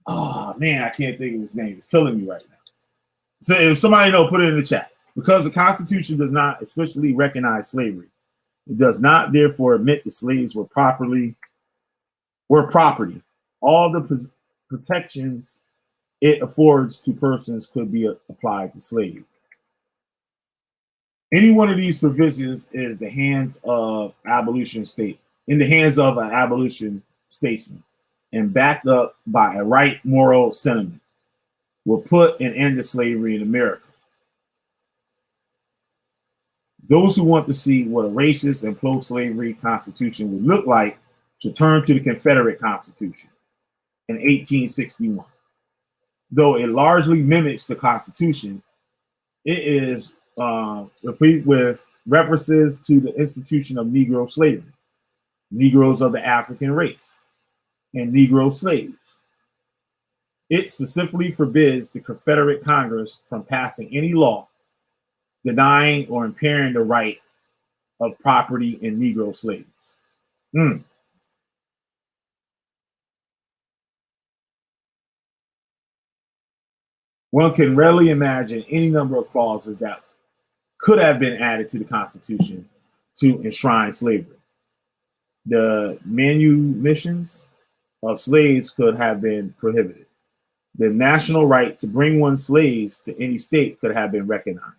Oh man, I can't think of his name. It's killing me right now. So if somebody know, put it in the chat. Because the Constitution does not especially recognize slavery, it does not therefore admit the slaves were property. All the protections it affords to persons could be applied to slaves. Any one of these provisions is the hands of abolition state, in the hands of an abolition statesman, and backed up by a right moral sentiment, will put an end to slavery in America. Those who want to see what a racist and pro-slavery constitution would look like should turn to the Confederate Constitution in 1861. Though it largely mimics the Constitution, it is replete with references to the institution of Negro slavery, Negroes of the African race, and Negro slaves. It specifically forbids the Confederate Congress from passing any law denying or impairing the right of property in Negro slaves. One can readily imagine any number of clauses that could have been added to the Constitution to enshrine slavery. The manumissions of slaves could have been prohibited. The national right to bring one's slaves to any state could have been recognized.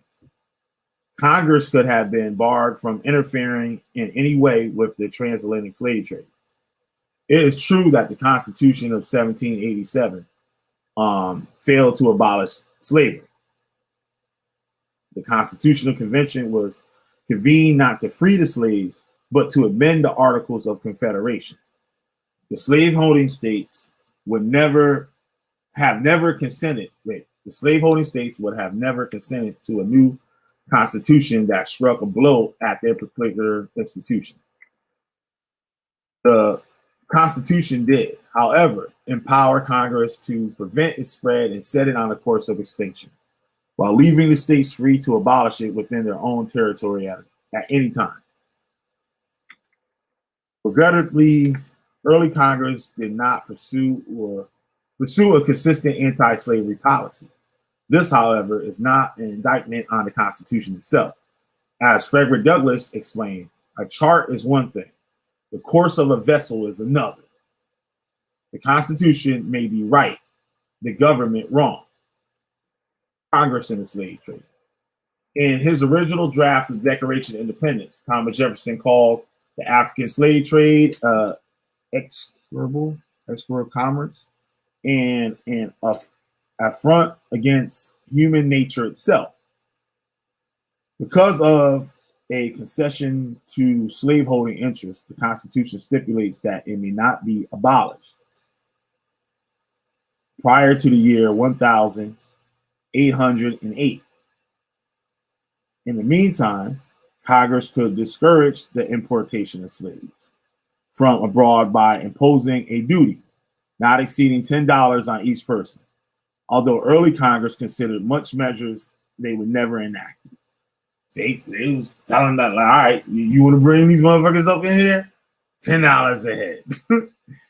Congress could have been barred from interfering in any way with the transatlantic slave trade. It is true that the Constitution of 1787 failed to abolish slavery. The Constitutional Convention was convened not to free the slaves, but to amend the Articles of Confederation. The slaveholding states would never consented. The slaveholding states would have never consented to a new constitution that struck a blow at their particular institution. The Constitution did, however, empower Congress to prevent its spread and set it on a course of extinction, while leaving the states free to abolish it within their own territory at any time. Regrettably, early Congress did not pursue a consistent anti-slavery policy. This, however, is not an indictment on the Constitution itself. As Frederick Douglass explained, a chart is one thing, the course of a vessel is another. The Constitution may be right, the government wrong. Congress and the slave trade. In his original draft of the Declaration of Independence, Thomas Jefferson called the African slave trade execrable commerce and an affront against human nature itself. Because of a concession to slaveholding interests, the Constitution stipulates that it may not be abolished prior to the year 1808. In the meantime, Congress could discourage the importation of slaves from abroad by imposing a duty not exceeding $10 on each person, although early Congress considered much measures they would never enact. See, they was telling them, like, all right, you want to bring these motherfuckers up in here? $10 a head.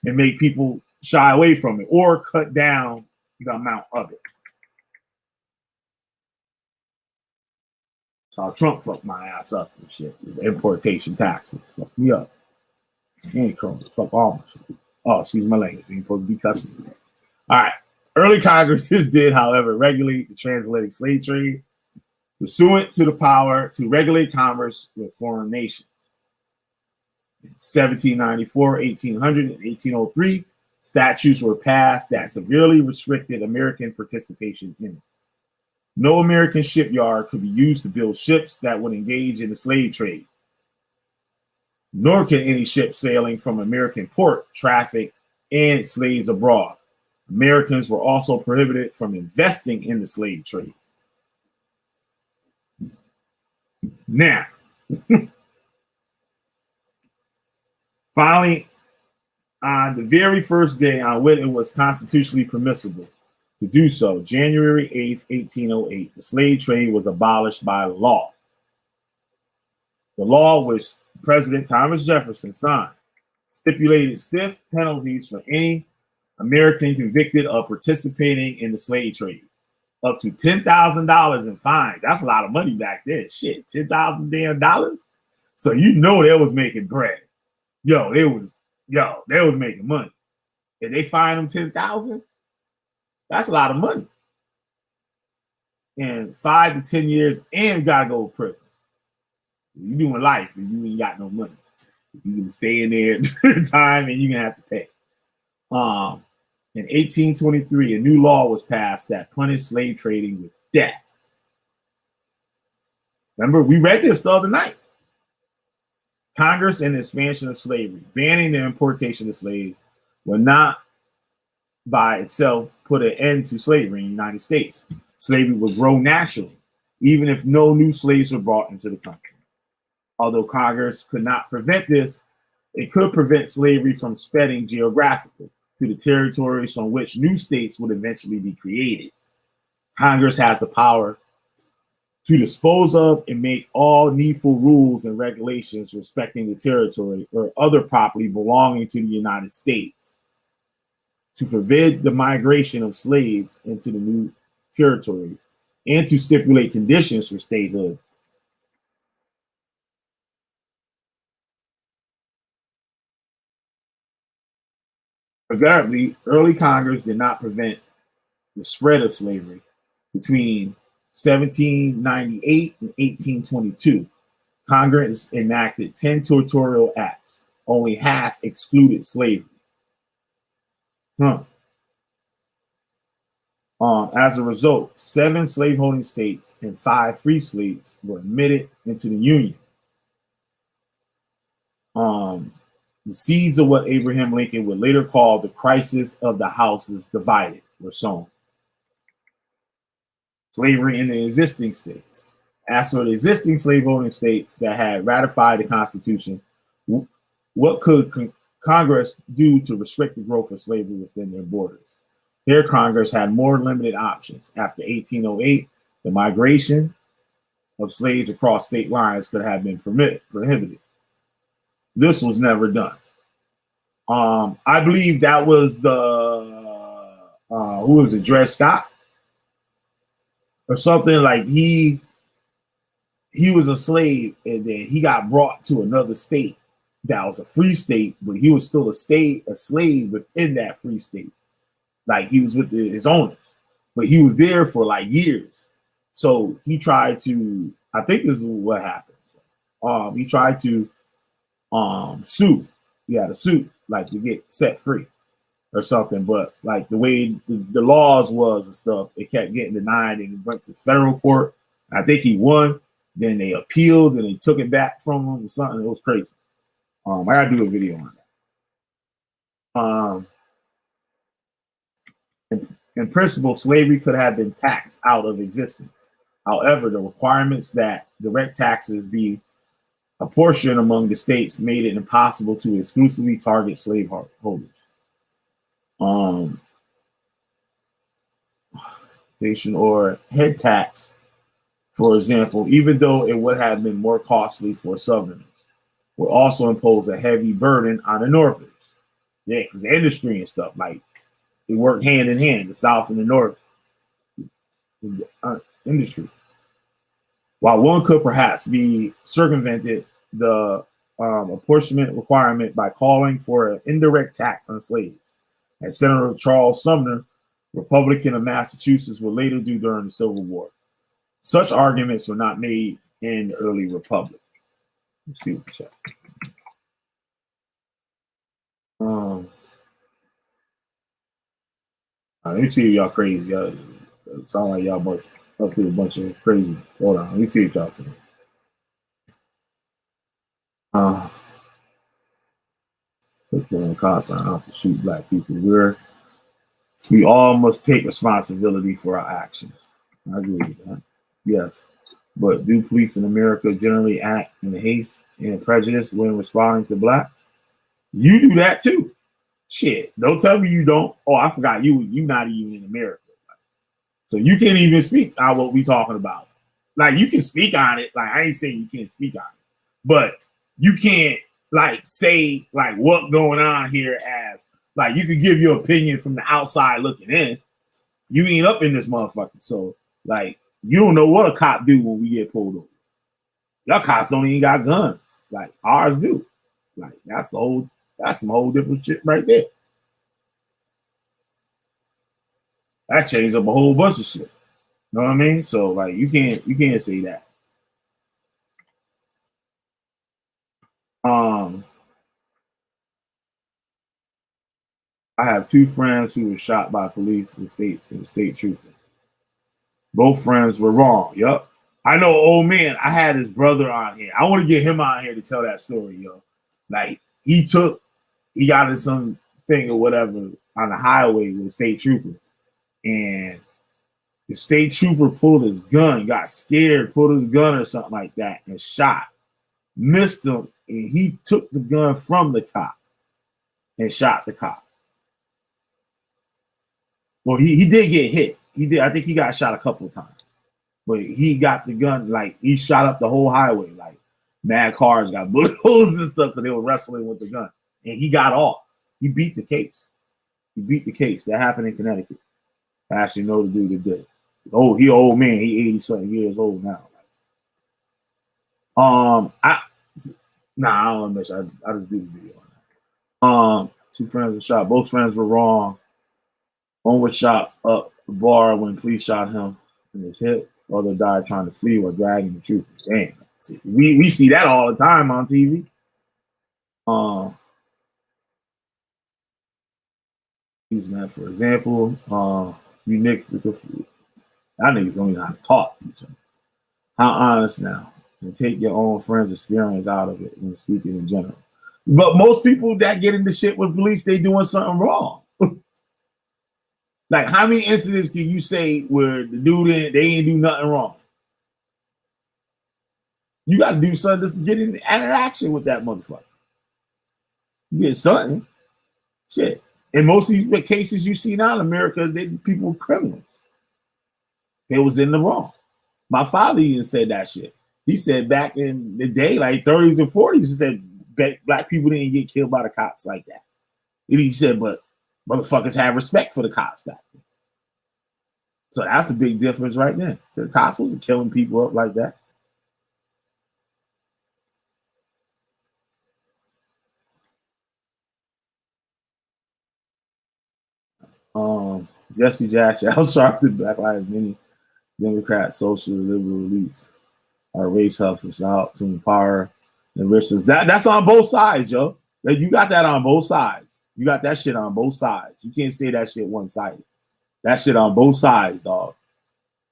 And make people shy away from it or cut down the amount of it. So Trump fucked my ass up and shit. Importation taxes. Fuck me up. Ain't Corona. Fuck all my shit. Oh, excuse my language. You ain't supposed to be cussing me. All right. Early Congresses did, however, regulate the transatlantic slave trade, pursuant to the power to regulate commerce with foreign nations. In 1794, 1800, and 1803, statutes were passed that severely restricted American participation in it. No American shipyard could be used to build ships that would engage in the slave trade, nor can any ship sailing from American port traffic and slaves abroad. Americans were also prohibited from investing in the slave trade. Now, finally, on the very first day on which it was constitutionally permissible to do so, January 8th, 1808, the slave trade was abolished by law. The law, which President Thomas Jefferson signed, stipulated stiff penalties for any American convicted of participating in the slave trade, up to $10,000 in fines. That's a lot of money back then. Shit, $10,000 damn dollars. So you know they was making bread. They was making money. If they fined them $10,000, that's a lot of money. And 5 to 10 years, and you gotta go to prison. You doing life and you ain't got no money. You can stay in there time and you're gonna have to pay. In 1823, a new law was passed that punished slave trading with death. Remember, we read this the other night. Congress and the expansion of slavery, banning the importation of slaves, will not by itself put an end to slavery in the United States. Slavery will grow naturally, even if no new slaves were brought into the country. Although Congress could not prevent this, it could prevent slavery from spreading geographically to the territories on which new states would eventually be created. Congress has the power to dispose of and make all needful rules and regulations respecting the territory or other property belonging to the United States, to forbid the migration of slaves into the new territories and to stipulate conditions for statehood. Regrettably, early Congress did not prevent the spread of slavery. Between 1798 and 1822, Congress enacted 10 territorial acts. Only half excluded slavery. As a result, 7 slaveholding states and 5 free states were admitted into the Union. The seeds of what Abraham Lincoln would later call the crisis of the houses divided were sown. Slavery in the existing states. As for the existing slaveholding states that had ratified the Constitution, what could Congress do to restrict the growth of slavery within their borders? Here, Congress had more limited options. After 1808, the migration of slaves across state lines could have been prohibited. This was never done. I believe that was the who was it, Dred Scott or something. Like he was a slave and then he got brought to another state that was a free state, but he was still a slave within that free state. Like he was with his owners, but he was there for like years. So he tried to, I think this is what happened. He tried to sue. He had a suit like to get set free or something. But like the way the laws was and stuff, it kept getting denied and it went to federal court. I think he won. Then they appealed and they took it back from him or something. It was crazy. I gotta do a video on that. In principle, slavery could have been taxed out of existence. However, the requirements that direct taxes be apportioned among the states made it impossible to exclusively target slave holders. Or head tax, for example, even though it would have been more costly for Southerners, would also impose a heavy burden on the Northerners. Yeah, because the industry and stuff, like, they work hand in hand, the South and the North in the industry. While one could perhaps be circumvented the apportionment requirement by calling for an indirect tax on slaves, as Senator Charles Sumner, Republican of Massachusetts, would later do during the Civil War. Such arguments were not made in the early republic. Let's see what we check. Let me see if y'all crazy. Y'all it sound like y'all up to a bunch of crazy. Hold on, let me see what y'all saying. Put the cost out to shoot black people. We all must take responsibility for our actions. I agree with that. Yes. But do police in America generally act in haste and prejudice when responding to blacks? You do that too. Shit, don't tell me you don't. Oh, I forgot you not even in America. So you can't even speak on what we talking about. Like, you can speak on it. Like, I ain't saying you can't speak on it. But you can't, like, say, like, what going on here as, like, you can give your opinion from the outside looking in. You ain't up in this motherfucker. So, like, you don't know what a cop do when we get pulled over. Your cops don't even got guns. Like, ours do. Like, that's some whole different shit right there. That changed up a whole bunch of shit. Know what I mean? So, like, you can't say that. I have 2 friends who were shot by police and state trooper. Both friends were wrong. Yup. I know, old man. I had his brother on here. I want to get him on here to tell that story, yo. Like, he got in some thing or whatever on the highway with a state trooper. And the state trooper pulled his gun, got scared, pulled his gun or something like that, and shot. Missed him, and he took the gun from the cop and shot the cop. Well, he did get hit. He did. I think he got shot a couple of times. But he got the gun, like, he shot up the whole highway. Like, mad cars got bullet holes and stuff because they were wrestling with the gun. And he got off. He beat the case. That happened in Connecticut. I actually know the dude that did it. Oh, he old man. He 80-something years old now. I don't want to mention. I just do the video on that. Two friends were shot. Both friends were wrong. One was shot up the bar when police shot him in his hip. The other died trying to flee while dragging the troopers. Damn. See, we see that all the time on TV. Using that for example, you Nick, that niggas don't even know how to talk to each other. How honest now, and take your own friend's experience out of it when speaking in general. But most people that get into shit with police, they doing something wrong. Like, how many incidents can you say where the dude they ain't do nothing wrong? You got to do something to get in interaction with that motherfucker. You get something. Shit. In most of these cases you see now in America, people were criminals. They was in the wrong. My father even said that shit. He said back in the day, like 30s and 40s, he said black people didn't get killed by the cops like that. And he said, but motherfuckers had respect for the cops back then. So that's a big difference right there. So the cops wasn't killing people up like that. Jesse Jackson, Al Sharpton, Black Lives Matter, Democrat, social, liberal elites, our race hustlers, shout out to empower the rich. That's on both sides, yo. You got that on both sides. You got that shit on both sides. You can't say that shit one-sided. That shit on both sides, dog.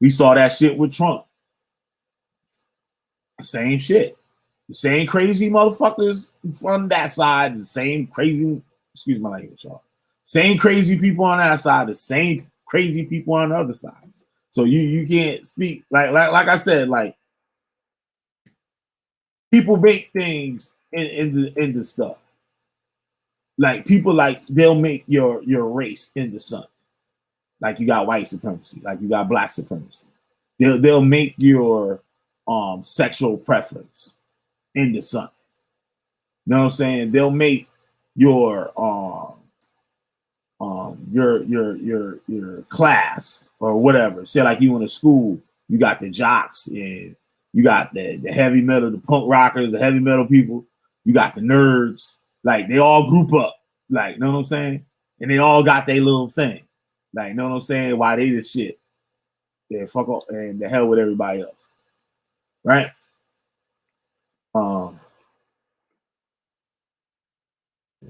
We saw that shit with Trump. Same shit. The same crazy motherfuckers from that side, the same crazy, excuse my language, y'all. Same crazy people on that side, the same crazy people on the other side. So you can't speak like I said, like people make things in the stuff. Like people they'll make your race in the sun. Like you got white supremacy, like you got black supremacy. They'll make your sexual preference in the sun. You know what I'm saying? They'll make your class or whatever. Say like you in a school, you got the jocks and you got the heavy metal, the punk rockers, the heavy metal people. You got the nerds. Like they all group up. Like, you know what I'm saying? And they all got their little thing. Like, you know what I'm saying? Why they the shit? They fuck up and the hell with everybody else. Right?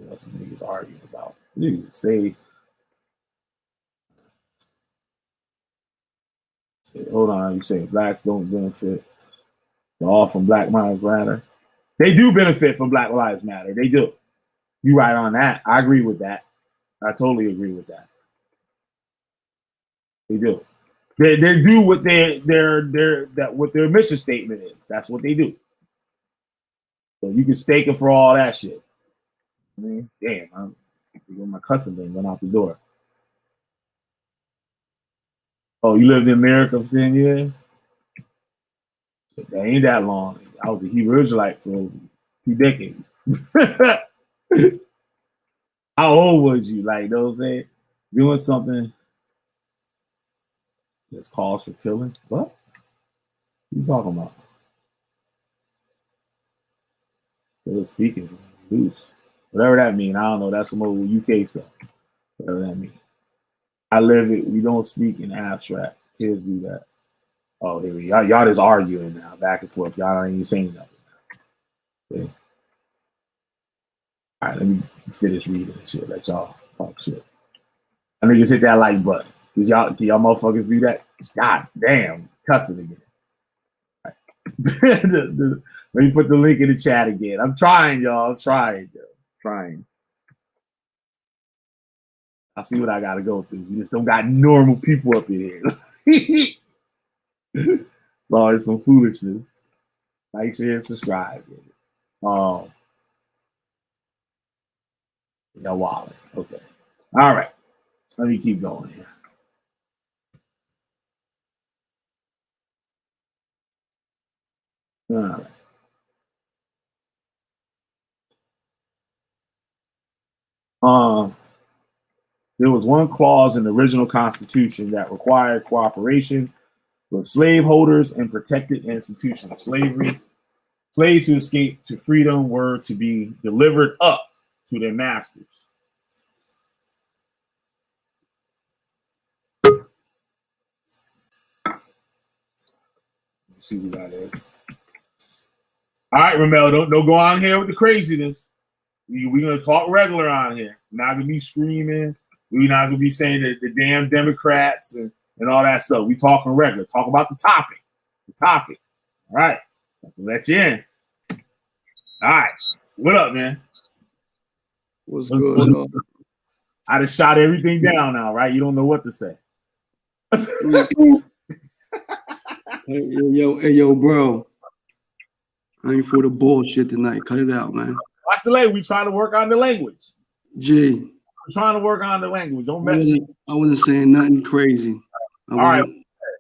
That's what niggas arguing about. Niggas say, hold on, you say blacks don't benefit. They're all from Black Lives Matter. They do benefit from Black Lives Matter. They do. You right on that. I agree with that. I totally agree with that. They do. They do what what their mission statement is. That's what they do. So you can stake it for all that shit. I mean, damn, my cousin thing went out the door. Oh, you lived in America for 10 years? That ain't that long. I was a Hebrew Israelite for 2 decades. How old was you? Like, you know what I'm saying? Doing something that's cause for killing? What you talking about? They were speaking loose. Whatever that mean. I don't know. That's some old UK stuff. Whatever that mean. I live it. We don't speak in abstract. Kids do that. Oh, here we go. Y'all just arguing now, back and forth. Y'all ain't saying nothing now. Okay. All right, let me finish reading and shit. Let y'all talk shit. I niggas hit that like button. Can y'all motherfuckers do that? God damn, cussing again. Right. Let me put the link in the chat again. I'm trying, y'all. I'm trying, yo. Trying. I'll see what I gotta go through. We just don't got normal people up in here. Sorry, some foolishness. Like, share, and subscribe. Y'all wildin'. Okay. All right. Let me keep going here. All right. There was one clause in the original Constitution that required cooperation with slaveholders and protected institutions of slavery. Slaves who escaped to freedom were to be delivered up to their masters. Let's see what we got there. All right, Ramel, don't go on here with the craziness. We're going to talk regular on here. We're not going to be screaming. We're not going to be saying that the damn Democrats and all that stuff. We talking regular. Talk about the topic. The topic. All right. Let you in. All right. What up, man? What's good? I just shot everything down now, right? You don't know what to say. Hey, yo, bro. I ain't for the bullshit tonight. Cut it out, man. Watch the language. We trying to work on the language. G. We're trying to work on the language. Don't mess. I wasn't saying nothing crazy. I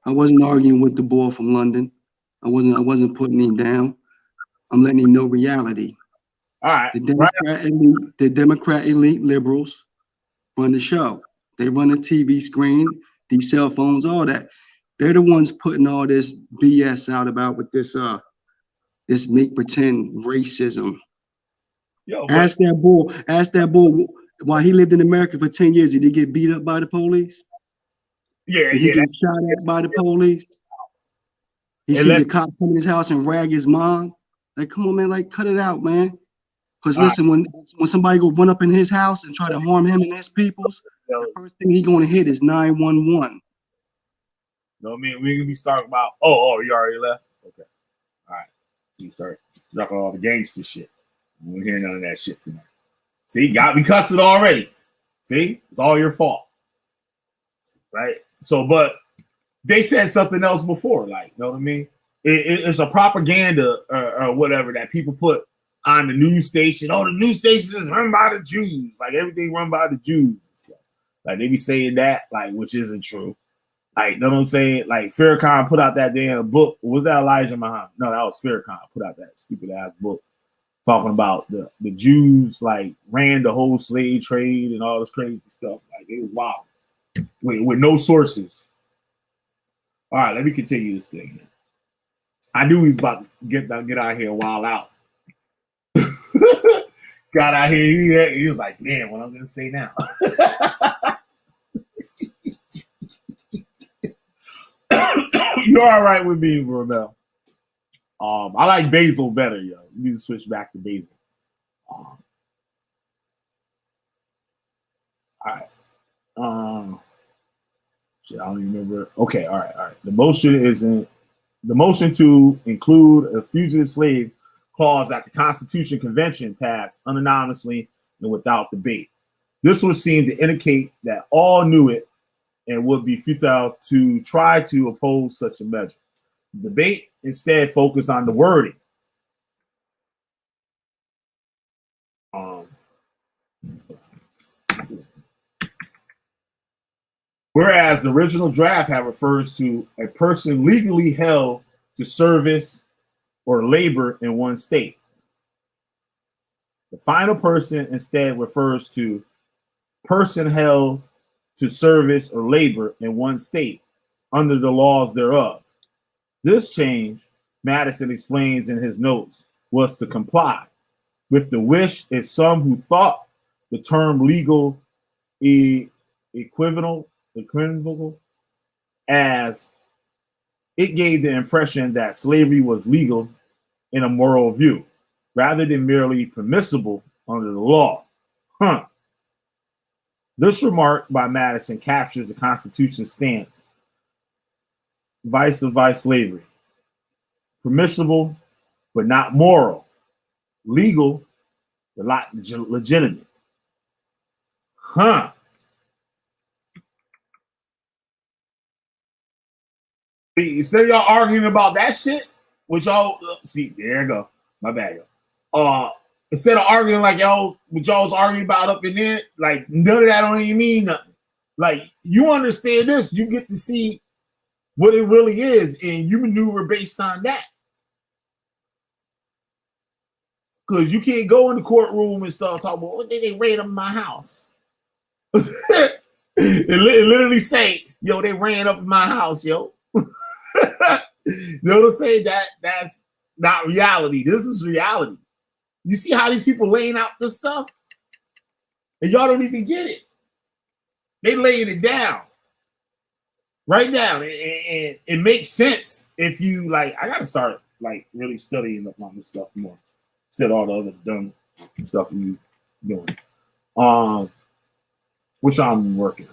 wasn't arguing with the boy from London. I wasn't putting him down. I'm letting him know reality. All right. The Democrat elite liberals run the show. They run the TV screen, these cell phones, all that. They're the ones putting all this BS out about with this make pretend racism. Yo, ask that boy why he lived in America for 10 years. Did he get beat up by the police? Yeah, Did he get shot at by the police? He see the cops come in his house and rag his mom. Like, come on, man, like cut it out, man. Because listen, when somebody go run up in his house and try to harm him and his peoples, the first thing he gonna hit is 911. No, man, we're gonna be talking about. Oh, you already left. Okay, all right. We start talking all the gangster shit. I don't hear none of that shit tonight. See, got me cussed already. See, it's all your fault, right? So, but they said something else before, like, you know what I mean? It's a propaganda or whatever that people put on the news station. Oh, the news station is run by the Jews. Like everything run by the Jews. Like they be saying that, like, which isn't true. Like, you know what I'm saying? Like Farrakhan put out that damn book. Was that Elijah Muhammad? No, that was Farrakhan put out that stupid ass book talking about the Jews like ran the whole slave trade and all this crazy stuff. Like it was wild with no sources. All right, let me continue this thing. I knew he was about to get out here and wild out. Got out here, he was like, damn, what I'm gonna say now. You're all right with me, Ramel. I like basil better, yo. You need to switch back to basil. All right. Shit, I don't even remember. Okay, all right. The motion to include a fugitive slave clause that the Constitution Convention passed unanimously and without debate. This was seen to indicate that all knew it and would be futile to try to oppose such a measure. The debate instead focused on the wording. Whereas the original draft had refers to a person legally held to service or labor in one state. The final person instead refers to person held to service or labor in one state under the laws thereof. This change, Madison explains in his notes, was to comply with the wish of some who thought the term legal equivocal as it gave the impression that slavery was legal in a moral view, rather than merely permissible under the law. This remark by Madison captures the Constitution's stance vice slavery. Permissible, but not moral. Legal, but not legitimate. Instead of y'all arguing about that shit, which y'all see, there you go. My bad, y'all. Instead of arguing like y'all, what y'all was arguing about up in there, like none of that don't even mean nothing. Like you understand this, you get to see what it really is, and you maneuver based on that. Because you can't go in the courtroom and start talking about what did they raid on my house. It literally say, yo, they ran up in my house, yo. You know what I'm saying? That's not reality. This is reality. You see how these people laying out this stuff? And y'all don't even get it. They laying it down. Right down. And it makes sense if you like, I gotta start like really studying up on this stuff more. Instead of all the other dumb stuff you doing. Which I'm working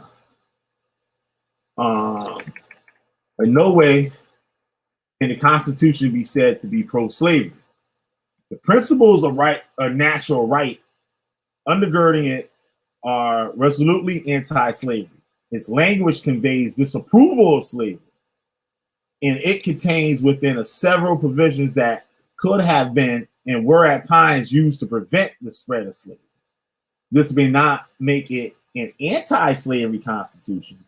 on. In no way can the Constitution be said to be pro-slavery. The principles of right, a natural right, undergirding it are resolutely anti-slavery. Its language conveys disapproval of slavery, and it contains within it several provisions that could have been and were at times used to prevent the spread of slavery. This may not make it an anti-slavery constitution,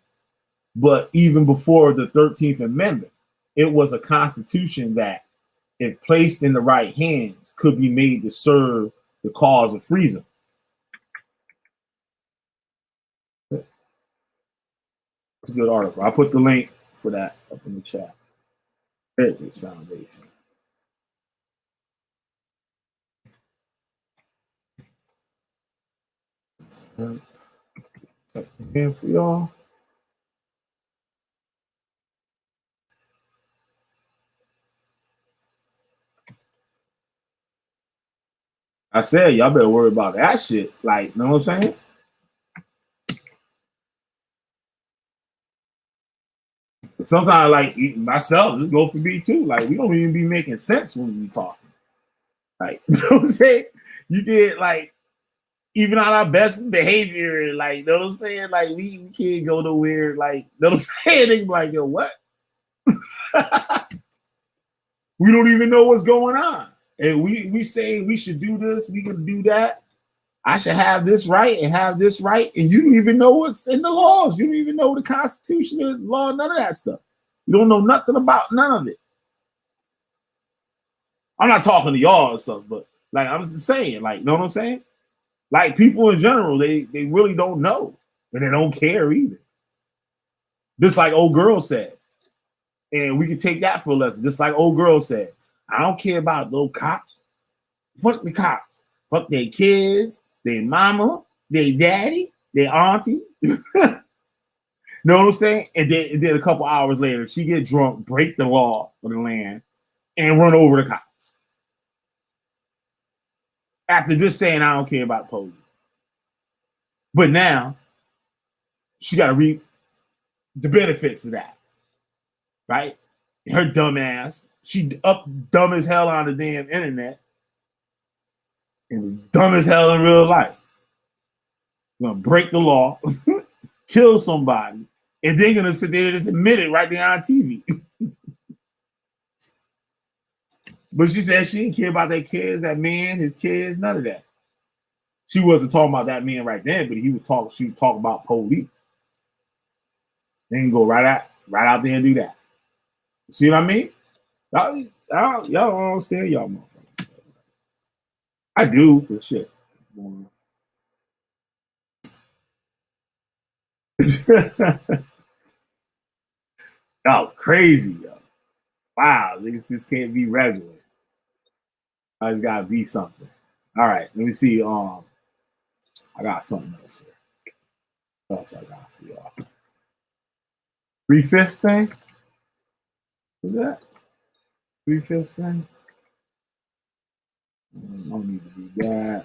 but even before the 13th Amendment, it was a constitution that, if placed in the right hands, could be made to serve the cause of freedom. It's a good article. I'll put the link for that up in the chat. Heritage Foundation. Again for y'all. I said, y'all better worry about that shit. Like, you know what I'm saying? Sometimes, like myself, just go for me too. Like, we don't even be making sense when we talking. Like, you know what I'm saying? You get like, even on our best behavior, like, you know what I'm saying? Like, we can't go nowhere. Like, you know what I'm saying? They be like, yo, what? We don't even know what's going on. And we say we should do this, we can do that. I should have this right and have this right. And you don't even know what's in the laws. You don't even know the Constitution, the law, none of that stuff. You don't know nothing about none of it. I'm not talking to y'all and stuff, but like I'm just saying, like, you know what I'm saying? Like people in general, they really don't know. And they don't care either. Just like old girl said. And we can take that for a lesson. Just like old girl said. I don't care about those cops. Fuck the cops. Fuck their kids, their mama, their daddy, their auntie. Know what I'm saying? And then a couple hours later, she get drunk, break the law of the land, and run over the cops. After just saying, I don't care about police. But now, she got to reap the benefits of that. Right? Her dumb ass. She up dumb as hell on the damn internet. And was dumb as hell in real life. Gonna break the law, kill somebody, and then gonna sit there and just admit it right there on TV. But she said she didn't care about their kids, that man, his kids, none of that. She wasn't talking about that man right then, but she was talking about police. Then go right out there and do that. See what I mean? Y'all don't understand y'all motherfuckers. I do, for shit. Y'all crazy, yo. Wow, this can't be regular. I just gotta be something. All right, let me see. I got something else here. What else I got for y'all? 3/5 thing? Is that 3/5 thing? I don't need to do that.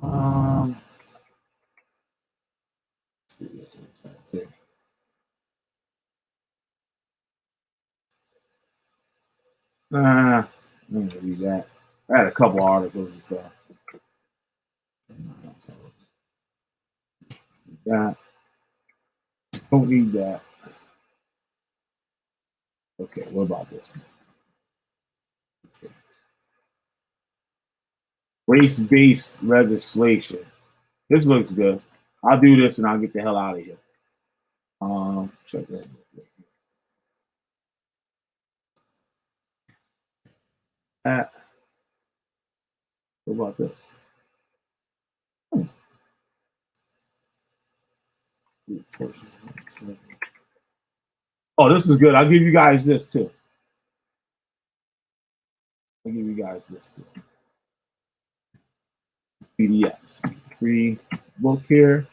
I'm gonna read that. I had a couple articles and stuff. That. Don't need that. Okay, what about this one? Okay. Race-based legislation. This looks good. I'll do this and I'll get the hell out of here. Check that. about this? Oh, this is good. I'll give you guys this too. PDF. Free book here.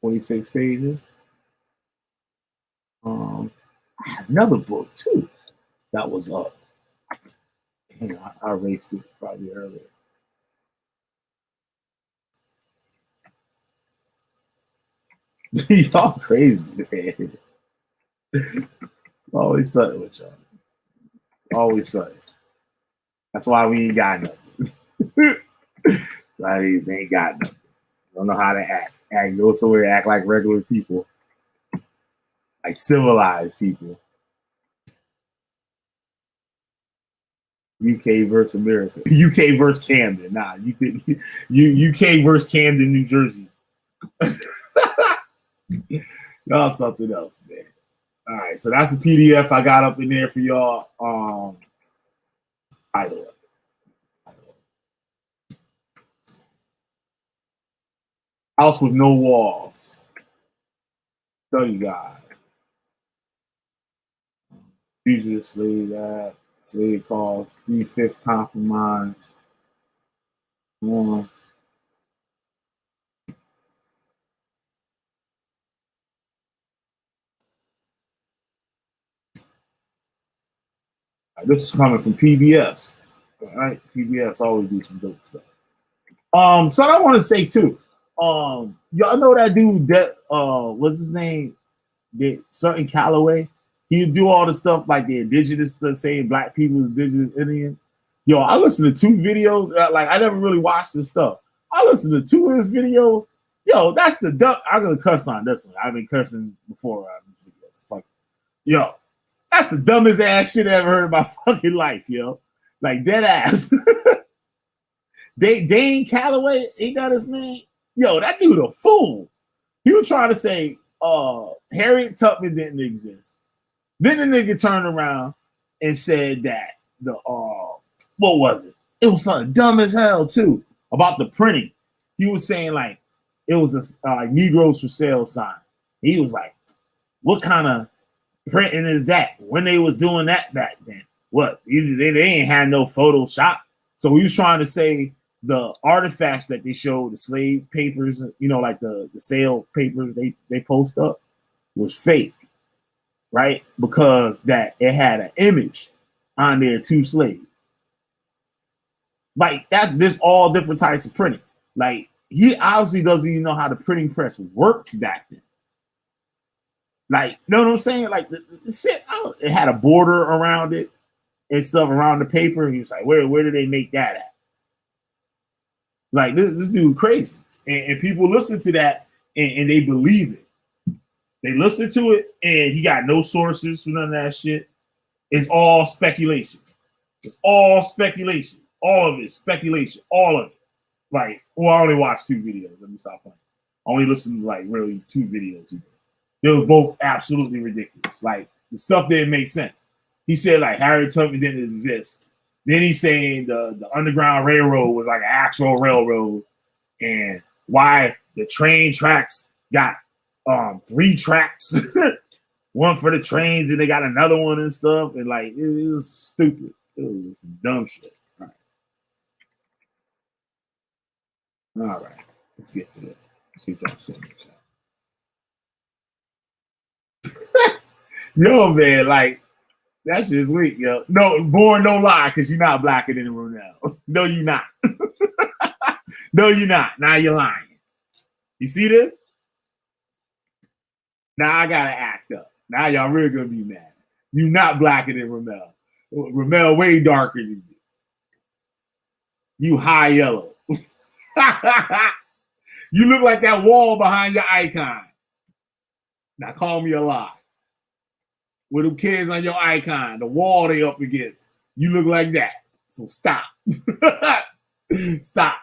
26 pages. I had another book too that was up. Damn, I erased it probably earlier. Y'all crazy, man. Always something with y'all. Always something. That's why we ain't got nothing. That's why these ain't got nothing. Don't know how to act. Go somewhere, act like regular people. Like civilized people. UK versus America. UK versus Camden. Nah, UK versus Camden, New Jersey. Y'all something else, man. All right, so that's the PDF I got up in there for y'all. Title. House with no walls. Study guide. Fugitive slave act. Slave cause. 3/5 compromise. One. This is coming from PBS. All right, PBS always do some dope stuff. So I want to say too, y'all know that dude that what's his name? Certain Calloway. He'd do all the stuff like the indigenous stuff, saying black people, indigenous Indians. Yo, I listened to 2 videos. Like I never really watched this stuff. I listened to 2 of his videos. Yo, that's the duck. I'm gonna cuss on this one. I've been cussing before these videos. Fuck. Yo, that's the dumbest ass shit I ever heard in my fucking life, yo. Like dead ass. Dane Calloway, ain't that his name? Yo, that dude a fool. He was trying to say Harriet Tubman didn't exist. Then the nigga turned around and said that the what was it? It was something dumb as hell too about the printing. He was saying like it was a Negroes for sale sign. He was like, what kind of printing is that? When they was doing that back then? What? They ain't had no Photoshop. So he was trying to say the artifacts that they showed, the slave papers, you know, like the sale papers they post up, was fake, right? Because that it had an image on there, 2 slaves. Like that, there's all different types of printing. Like he obviously doesn't even know how the printing press worked back then. Like, you know what I'm saying? Like the shit, it had a border around it and stuff around the paper. He was like, where did they make that at? Like this dude crazy. And people listen to that and they believe it. They listen to it and he got no sources for none of that shit. It's all speculation. It's all speculation. All of it, speculation. All of it. Like, well, I only watched 2 videos. Let me stop playing. I only listened to like really 2 videos. They were both absolutely ridiculous. Like the stuff didn't make sense. He said like Harriet Tubman didn't exist. Then he's saying the Underground Railroad was like an actual railroad, and why the train tracks got 3 tracks, one for the trains, and they got another one and stuff, and like it was stupid. It was some dumb shit. All right, let's get to this. Let's see what y'all saying. Yo, man, like that shit's weak, yo. No, born no lie, because you're not blacker than Ronell. No, you're not. No, you're not. Now you're lying. You see this? Now I gotta act up. Now y'all really gonna be mad. You're not blacker than Ronell. Ronell way darker than you. You high yellow. You look like that wall behind your icon. Now call me a lie. With them kids on your icon, the wall they up against, you look like that. So stop. Stop.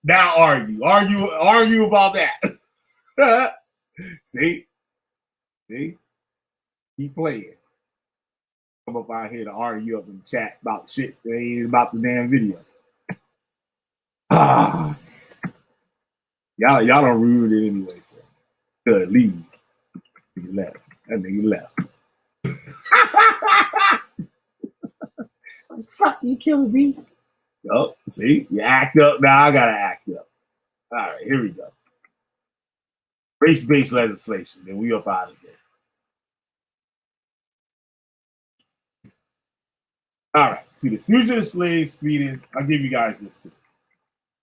Now argue about that. See? Keep playing. come up out here to argue up in the chat about shit that ain't about the damn video. Y'all don't ruin it anyway for me. Good, leave. Nigga left. That nigga left. Fuck you, Killer B. Oh, see, you act up. Now I gotta act up. All right, here we go. Race-based legislation. Then we up out of here. All right, to the fugitive slaves feeding. I'll give you guys this too.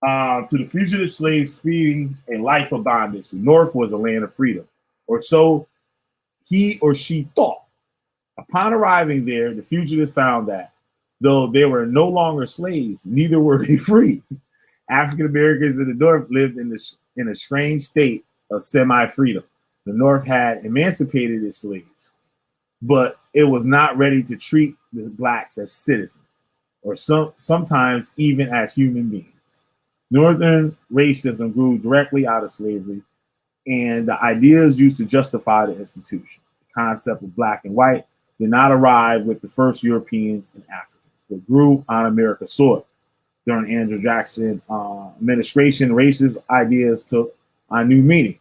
To the fugitive slaves feeding a life of bondage, the North was a land of freedom, or so he or she thought. Upon arriving there, the fugitive found that though they were no longer slaves, neither were they free. African Americans in the North lived in a strange state of semi-freedom. The North had emancipated its slaves, but it was not ready to treat the blacks as citizens, or sometimes even as human beings. Northern racism grew directly out of slavery, and the ideas used to justify the institution. The concept of black and white did not arrive with the first Europeans and Africans, but grew on America's soil. During Andrew Jackson administration, racist ideas took on new meaning.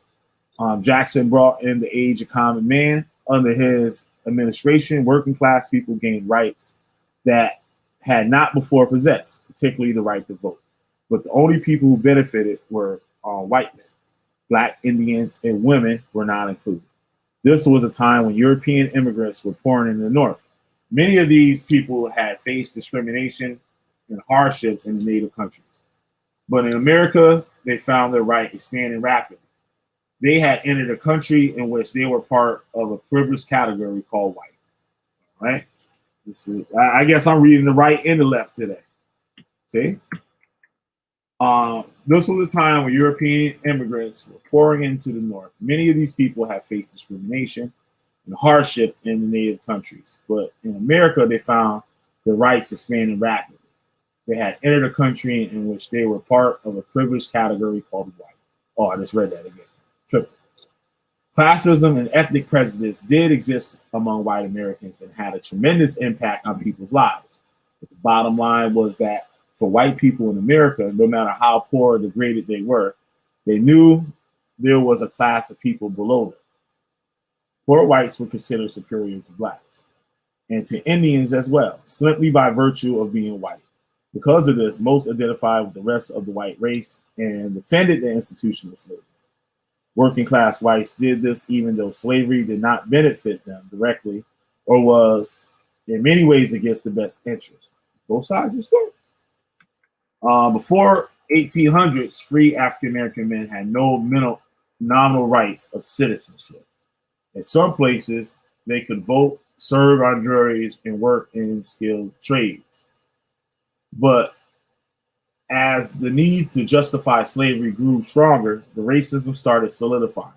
Jackson brought in the age of common man. Under his administration, working class people gained rights that had not before possessed, particularly the right to vote. But the only people who benefited were white men. Black, Indians, and women were not included. This was a time when European immigrants were pouring in the North. Many of these people had faced discrimination and hardships in the native countries. But in America, they found their right expanding rapidly. They had entered a country in which they were part of a privileged category called white. All right? I guess I'm reading the right and the left today. See? This was a time when European immigrants were pouring into the North. Many of these people had faced discrimination and hardship in the native countries. But in America, they found their rights expanding rapidly. They had entered a country in which they were part of a privileged category called white. Oh, I just read that again. Triple. Classism and ethnic prejudice did exist among white Americans and had a tremendous impact on people's lives. But the bottom line was that for white people in America, no matter how poor or degraded they were, they knew there was a class of people below them. Poor whites were considered superior to blacks and to Indians as well, simply by virtue of being white. Because of this, most identified with the rest of the white race and defended the institution of slavery. Working class whites did this even though slavery did not benefit them directly or was in many ways against the best interest. Both sides of the story. Before 1800s, free African American men had no nominal rights of citizenship. In some places, they could vote, serve on juries, and work in skilled trades. But as the need to justify slavery grew stronger, the racism started solidifying.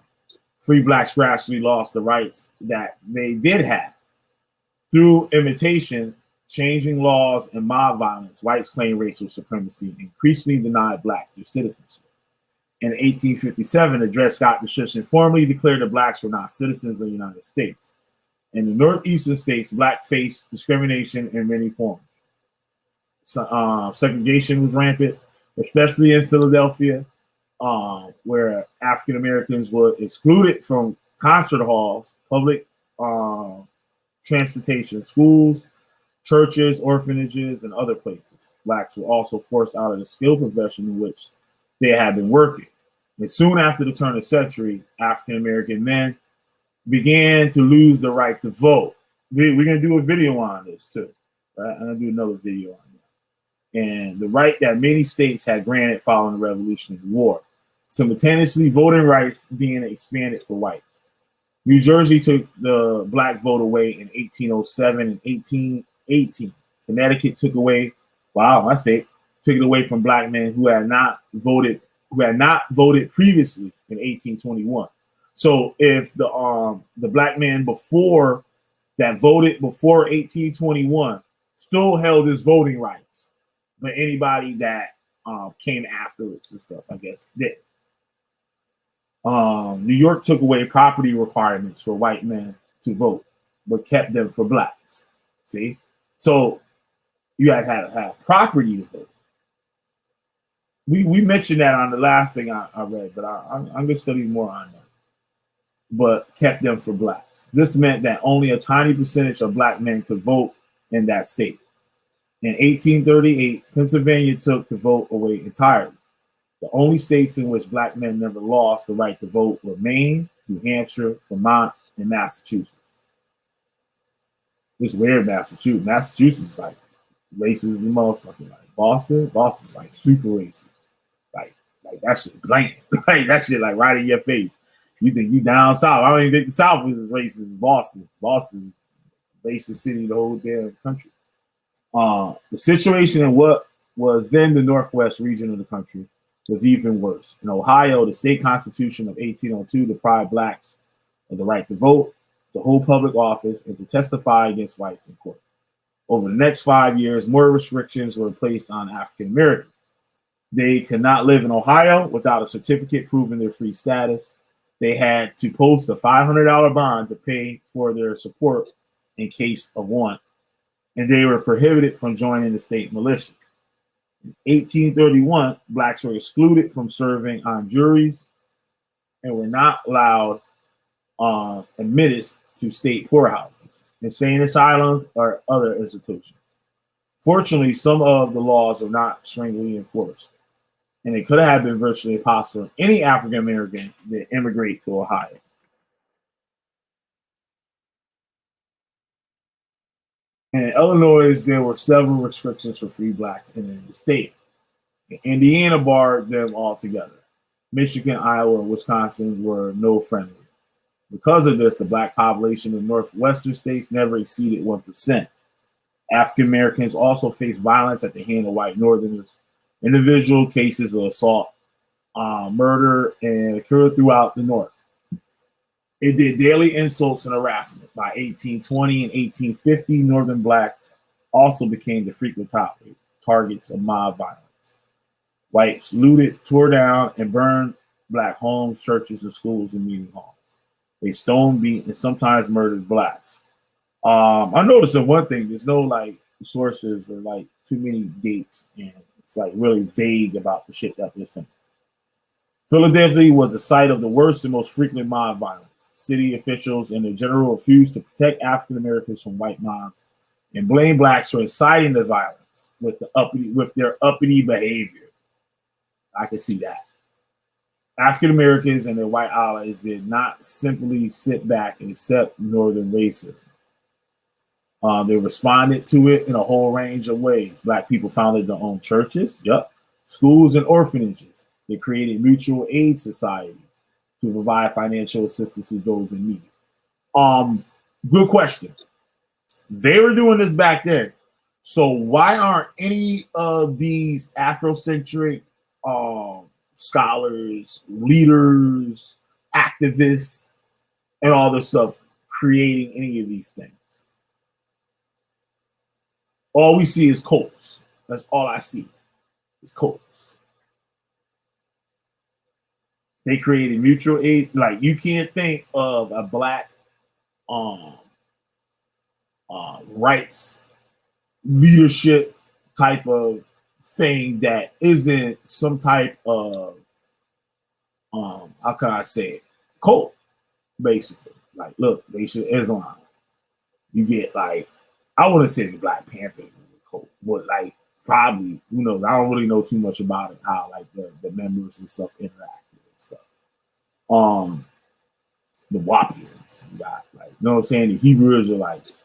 Free blacks gradually lost the rights that they did have. Through imitation, changing laws, and mob violence, whites claimed racial supremacy and increasingly denied blacks their citizenship. In 1857, the Dred Scott Decision formally declared that blacks were not citizens of the United States. In the northeastern states, blacks faced discrimination in many forms. Segregation was rampant, especially in Philadelphia, where African Americans were excluded from concert halls, public transportation, schools, churches, orphanages, and other places. Blacks were also forced out of the skilled profession in which they had been working. And soon after the turn of the century, African American men began to lose the right to vote. We're going to do a video on this too. Right? I'm going to do another video on that. And the right that many states had granted following the Revolutionary War. Simultaneously, voting rights being expanded for whites. New Jersey took the black vote away in 1807 and 1818. Connecticut took away, my state, took it away from black men who had not voted previously in 1821. So if the black man before that voted before 1821 still held his voting rights, but anybody that came afterwards and stuff, I guess, did. New York took away property requirements for white men to vote, but kept them for blacks. See? So you had to have property to vote. We mentioned that on the last thing I read, but I'm going to study more on that. But kept them for blacks. This meant that only a tiny percentage of black men could vote in that state. In 1838, Pennsylvania took the vote away entirely. The only states in which black men never lost the right to vote were Maine, New Hampshire, Vermont, and Massachusetts. It's weird, Massachusetts. Massachusetts is like racist and motherfucking like Boston. Boston's like super racist. Like that shit bland. Like that shit like right in your face. You think you down south. I don't even think the South is as racist as Boston. Boston, racist city in the whole damn country. The situation in what was then the Northwest region of the country was even worse. In Ohio, the state constitution of 1802 deprived blacks of the right to vote, to hold public office, and to testify against whites in court. Over the next 5 years, more restrictions were placed on African Americans. They could not live in Ohio without a certificate proving their free status. They had to post a $500 bond to pay for their support in case of want, and they were prohibited from joining the state militia. In 1831, blacks were excluded from serving on juries and were not allowed admitted to state poorhouses, insane asylums, or other institutions. Fortunately, some of the laws are not strictly enforced, and it could have been virtually impossible for any African American to immigrate to Ohio. In Illinois, there were several restrictions for free blacks in the state. Indiana barred them altogether. Michigan, Iowa, and Wisconsin were no friendly. Because of this, the black population in northwestern states never exceeded 1%. African Americans also faced violence at the hand of white Northerners. Individual cases of assault, murder, and occurred throughout the North. It did daily insults and harassment. By 1820 and 1850, Northern blacks also became the frequent targets of mob violence. Whites looted, tore down, and burned black homes, churches, and schools and meeting halls. They stoned, beat, and sometimes murdered blacks. I noticed that one thing, there's no like sources or like too many dates, and it's like really vague about the shit that they're saying. Philadelphia was the site of the worst and most frequent mob violence. City officials and the general refused to protect African Americans from white mobs and blamed blacks for inciting the violence with their uppity behavior. I can see that. African Americans and their white allies did not simply sit back and accept Northern racism. They responded to it in a whole range of ways. Black people founded their own churches, schools, and orphanages. They created mutual aid societies to provide financial assistance to those in need. Good question. They were doing this back then. So why aren't any of these Afrocentric scholars, leaders, activists, and all this stuff creating any of these things? All we see is cults. That's all I see is cults. They created mutual aid. Like you can't think of a black rights leadership type of thing that isn't some type of how can I say it? Cult, basically. Like, look, Nation of Islam. You get like, I wouldn't say the Black Panther cult, but like probably, who knows? I don't really know too much about it, how like the members and stuff interact with and stuff. The Wapians, you got like, you know what I'm saying? The Hebrew Israelites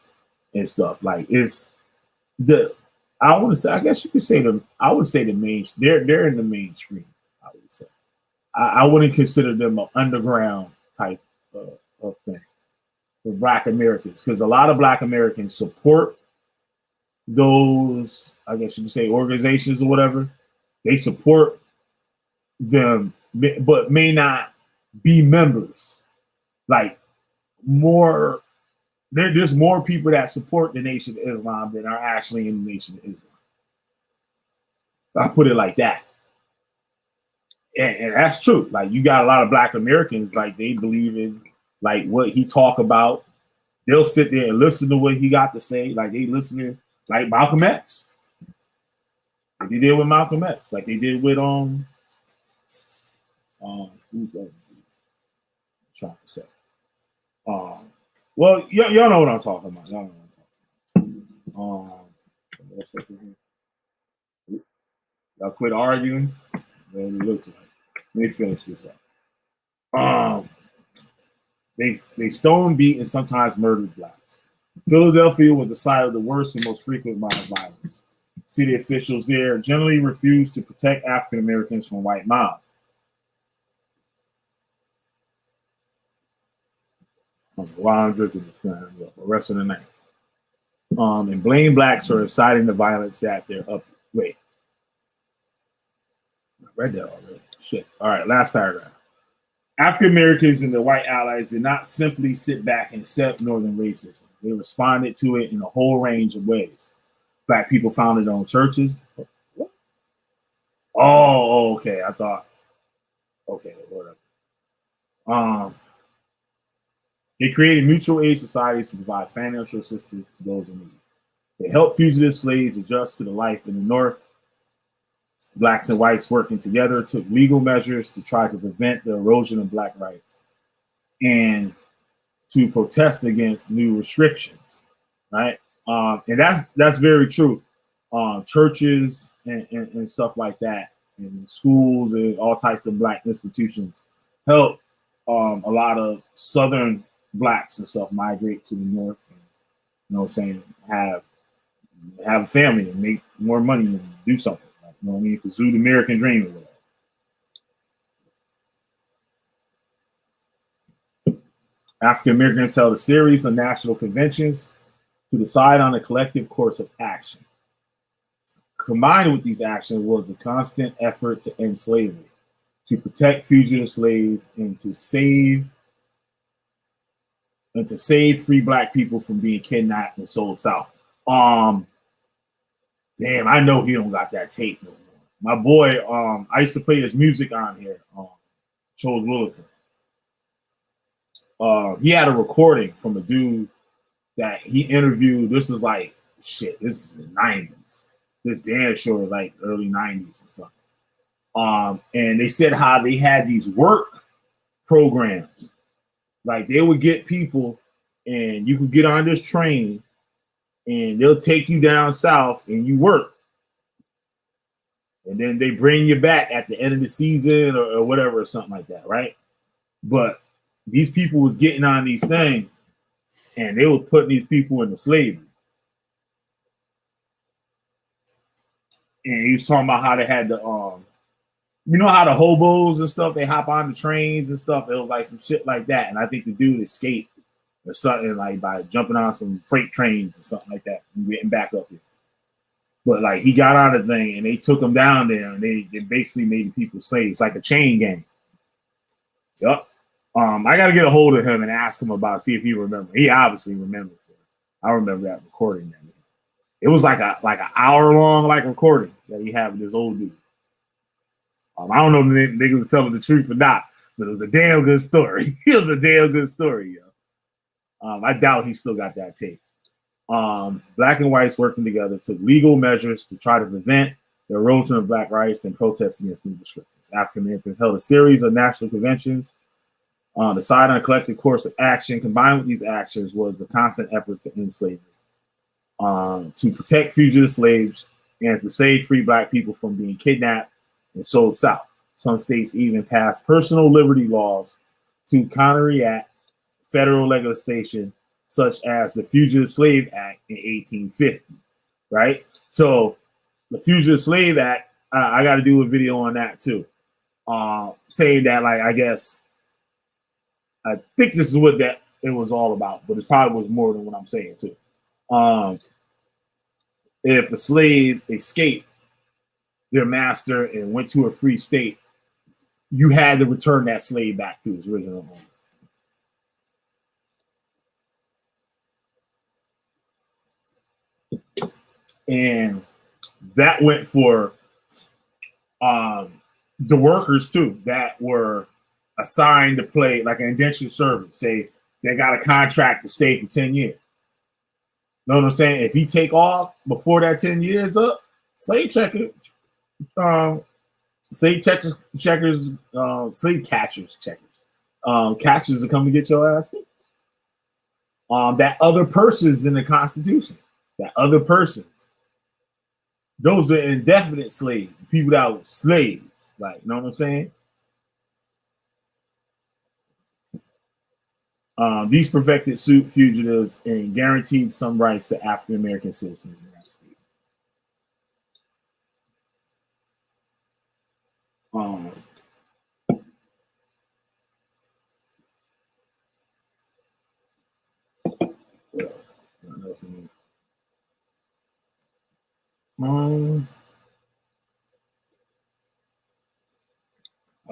and stuff. Like it's the I want to say, I guess you could say I would say the main, they're in the mainstream, I would say. I wouldn't consider them an underground type of thing for Black Americans, because a lot of Black Americans support those, I guess you could say, organizations or whatever. They support them, but may not be members. Like more, there's more people that support the Nation of Islam than are actually in the Nation of Islam. I put it like that. And that's true. Like you got a lot of Black Americans, like they believe in like what he talk about. they'll sit there and listen to what he got to say, like they listening, like Malcolm X. Like they did with Malcolm X, like they did with who's that? I'm trying to say. Well, y'all know what I'm talking about. Y'all know what I'm talking about. Y'all quit arguing. Well, it looks like. Let me finish this up. They stone, beat, and sometimes murdered blacks. Philadelphia was the site of the worst and most frequent mob violence. City officials there generally refused to protect African Americans from white mobs. While I'm drinking this, man, the rest of the night. And blame blacks for inciting the violence that they're up. Wait. I read that already. Shit. All right, last paragraph. African Americans and their white allies did not simply sit back and accept Northern racism. They responded to it in a whole range of ways. Black people founded their own churches. Oh, okay. I thought. Okay, whatever. They created mutual aid societies to provide financial assistance to those in need. They helped fugitive slaves adjust to the life in the North. Blacks and whites working together took legal measures to try to prevent the erosion of black rights and to protest against new restrictions, right? And that's very true. Churches and stuff like that, and schools and all types of black institutions help a lot of Southern blacks and stuff migrate to the North and, you know what I'm saying, have a family and make more money and do something. Like, you know what I mean? Pursue the American dream or whatever. African Americans held a series of national conventions to decide on a collective course of action. Combined with these actions was the constant effort to end slavery, to protect fugitive slaves, and to save free black people from being kidnapped and sold south. Damn, I know he don't got that tape no more. My boy, I used to play his music on here, Charles Willison. He had a recording from a dude that he interviewed. This was like, shit, this is the 90s. This damn sure like early 90s or something. And they said how they had these work programs. Like they would get people and you could get on this train and they'll take you down south and you work. And then they bring you back at the end of the season or whatever or something like that, right? But these people was getting on these things and they were putting these people into slavery. And he was talking about how they had the, you know how the hobos and stuff, they hop on the trains and stuff. It was like some shit like that. And I think the dude escaped or something like by jumping on some freight trains or something like that and getting back up here. But like he got on the thing and they took him down there and they basically made the people slaves, like a chain gang. Yup. I got to get a hold of him and ask him about, see if he remembers. He obviously remembers. I remember that recording. It was like an hour long like recording that he had with this old dude. I don't know if the nigga was telling the truth or not, but it was a damn good story. It was a damn good story, yo. I doubt he still got that tape. Black and whites working together took legal measures to try to prevent the erosion of black rights and protest against new restrictions. African Americans held a series of national conventions. Decide on a collective course of action. Combined with these actions was the constant effort to end slavery, to protect fugitive slaves, and to save free black people from being kidnapped and sold south. Some states even passed personal liberty laws to counteract federal legislation, such as the Fugitive Slave Act in 1850, right? So the Fugitive Slave Act, I got to do a video on that too, saying that, like, I think this is what that it was all about, but it probably was more than what I'm saying too. If a slave escaped their master and went to a free state, you had to return that slave back to his original home. And that went for the workers too, that were assigned to play like an indentured servant. Say they got a contract to stay for 10 years. Know what I'm saying? If he take off before that 10 years up, slave catchers, catchers will come to get your ass. That other persons in the Constitution, that other persons, those are indefinite slaves, people that were slaves. Like, you know what I'm saying? These perfected fugitives and guaranteed some rights to African American citizens in that state.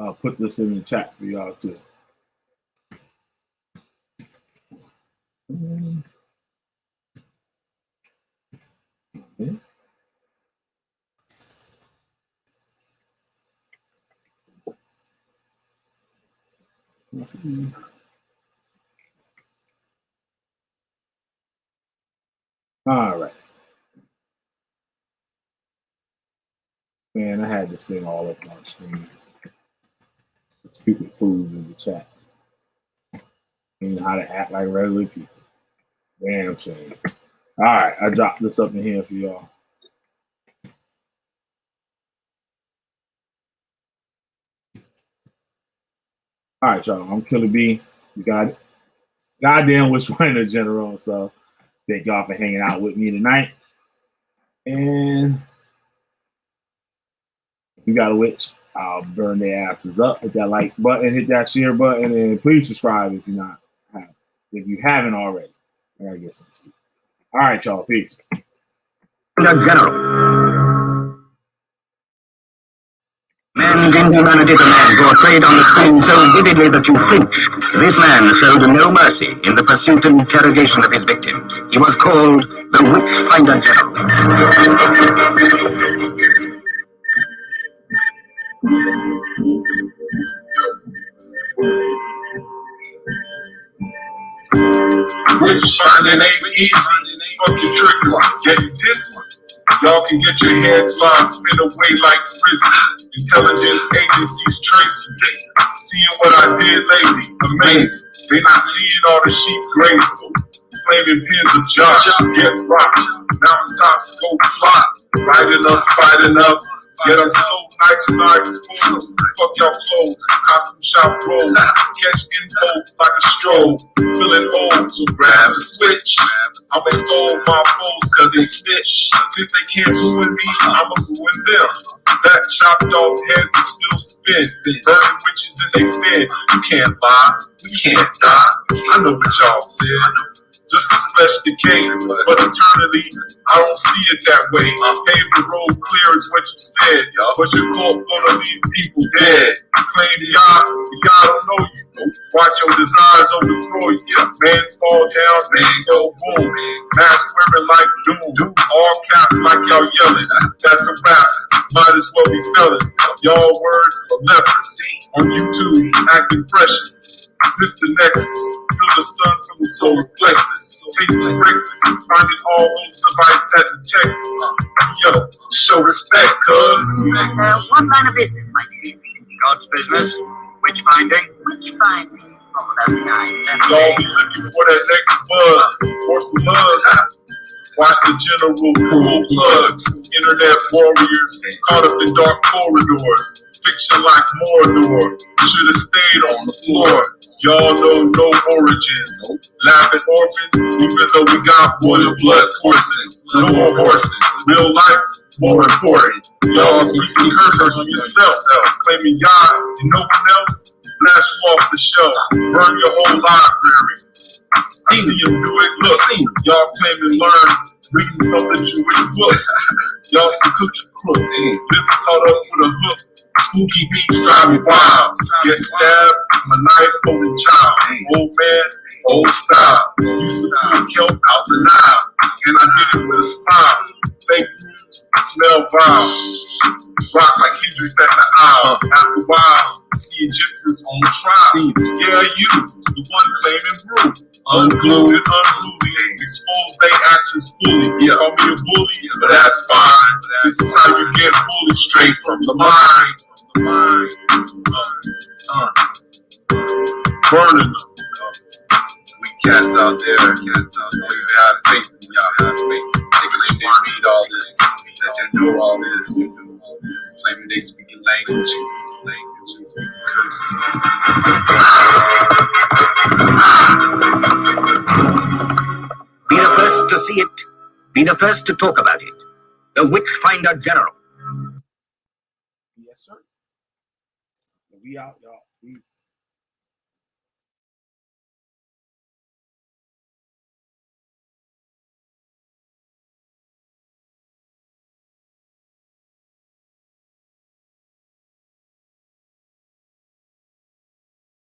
I'll put this in the chat for y'all too. Okay. All right. Man, I had this thing all up on the screen. Stupid fools in the chat. And how to act like regular people. Damn shame. All right, I dropped this up in here for y'all. All right, y'all. I'm Killer B. You got it. Goddamn Witchfinder General. So thank y'all for hanging out with me tonight. And if you got a witch, I'll burn their asses up. Hit that like button, hit that share button, and please subscribe if you haven't already. I gotta get some sleep. All right, y'all. Peace. General. Man's inhumanity to man portrayed on the screen so vividly that you flinch. This man showed no mercy in the pursuit and interrogation of his victims. He was called the Witchfinder General. Witchfinding ain't easy. Fuck your trick clock. Get this one. Y'all can get your heads live, spin away like prison. Intelligence agencies tracing me. Seeing what I did lately, amazing. They not seeing all the sheep grazing. Flaming pins of Josh, get rocked. Mountaintops go fly. Right enough, fight enough. Yet I'm so nice when I expose. Fuck y'all clothes, costume shop roll. Catch info like a stroll. Feeling old, so grab a switch. I'ma extol my foes cause they snitch. Since they can't ruin me, I'ma ruin them. That chopped off head will still spin. Burning witches in they sin. You can't lie, we can't die. I know what y'all said. Just as flesh decay, but eternally, I don't see it that way. Pave the road clear is what you said, but your court gonna leave people dead. Claim God, but God don't know you. Watch your desires overthrow you. Man fall down, man go boom. Mask wearing like doom. All caps like y'all yelling. That's a rap. Might as well be fellas. Y'all words are lepers. On YouTube, acting precious. This the nexus. Feel the sun from the solar plexus. Take the breakfast. Finding all those devices that detect us. Yo, show respect, cuz. What line of business might you be? God's business. Witch finding. Witch finding. Oh, that's nice. Y'all be looking for that next buzz or some love. Watch the general pull plugs. Internet warriors caught up in dark corridors. Fiction like Mordor. Should've stayed on the floor. Y'all know no origins. Laugh at orphans, even though we got royal blood coursing. No more horses. Real life's more important. Y'all speaking curses on yourself. Claiming God and no one else. Blast you off the shelf. Burn your whole library. I see you do it. Look, y'all claim to learn. Reading from the Jewish books. Y'all some cookie crooks. Been caught up with a hook. Spooky beats drive me wild. Get stabbed, my knife holding child. Old man, old style. Used to pull kelp out the Nile. And I did it with a smile. Fake news, smell vile. Rock like Hendrix at the aisle. After a while, see Egyptians on trial. Yeah, you, the one claiming brew. Unglued and unruly, expose their actions fully. Yeah, call me a bully, but that's fine. This is how you get bullied straight from the mind. Burning them. We cats out there, don't even have faith in y'all. They claim they read all this, that they know all this. Claiming they speaking languages, speaking curses. Be the first to see it. Be the first to talk about it. The Witchfinder General. Yes, sir. We out, y'all.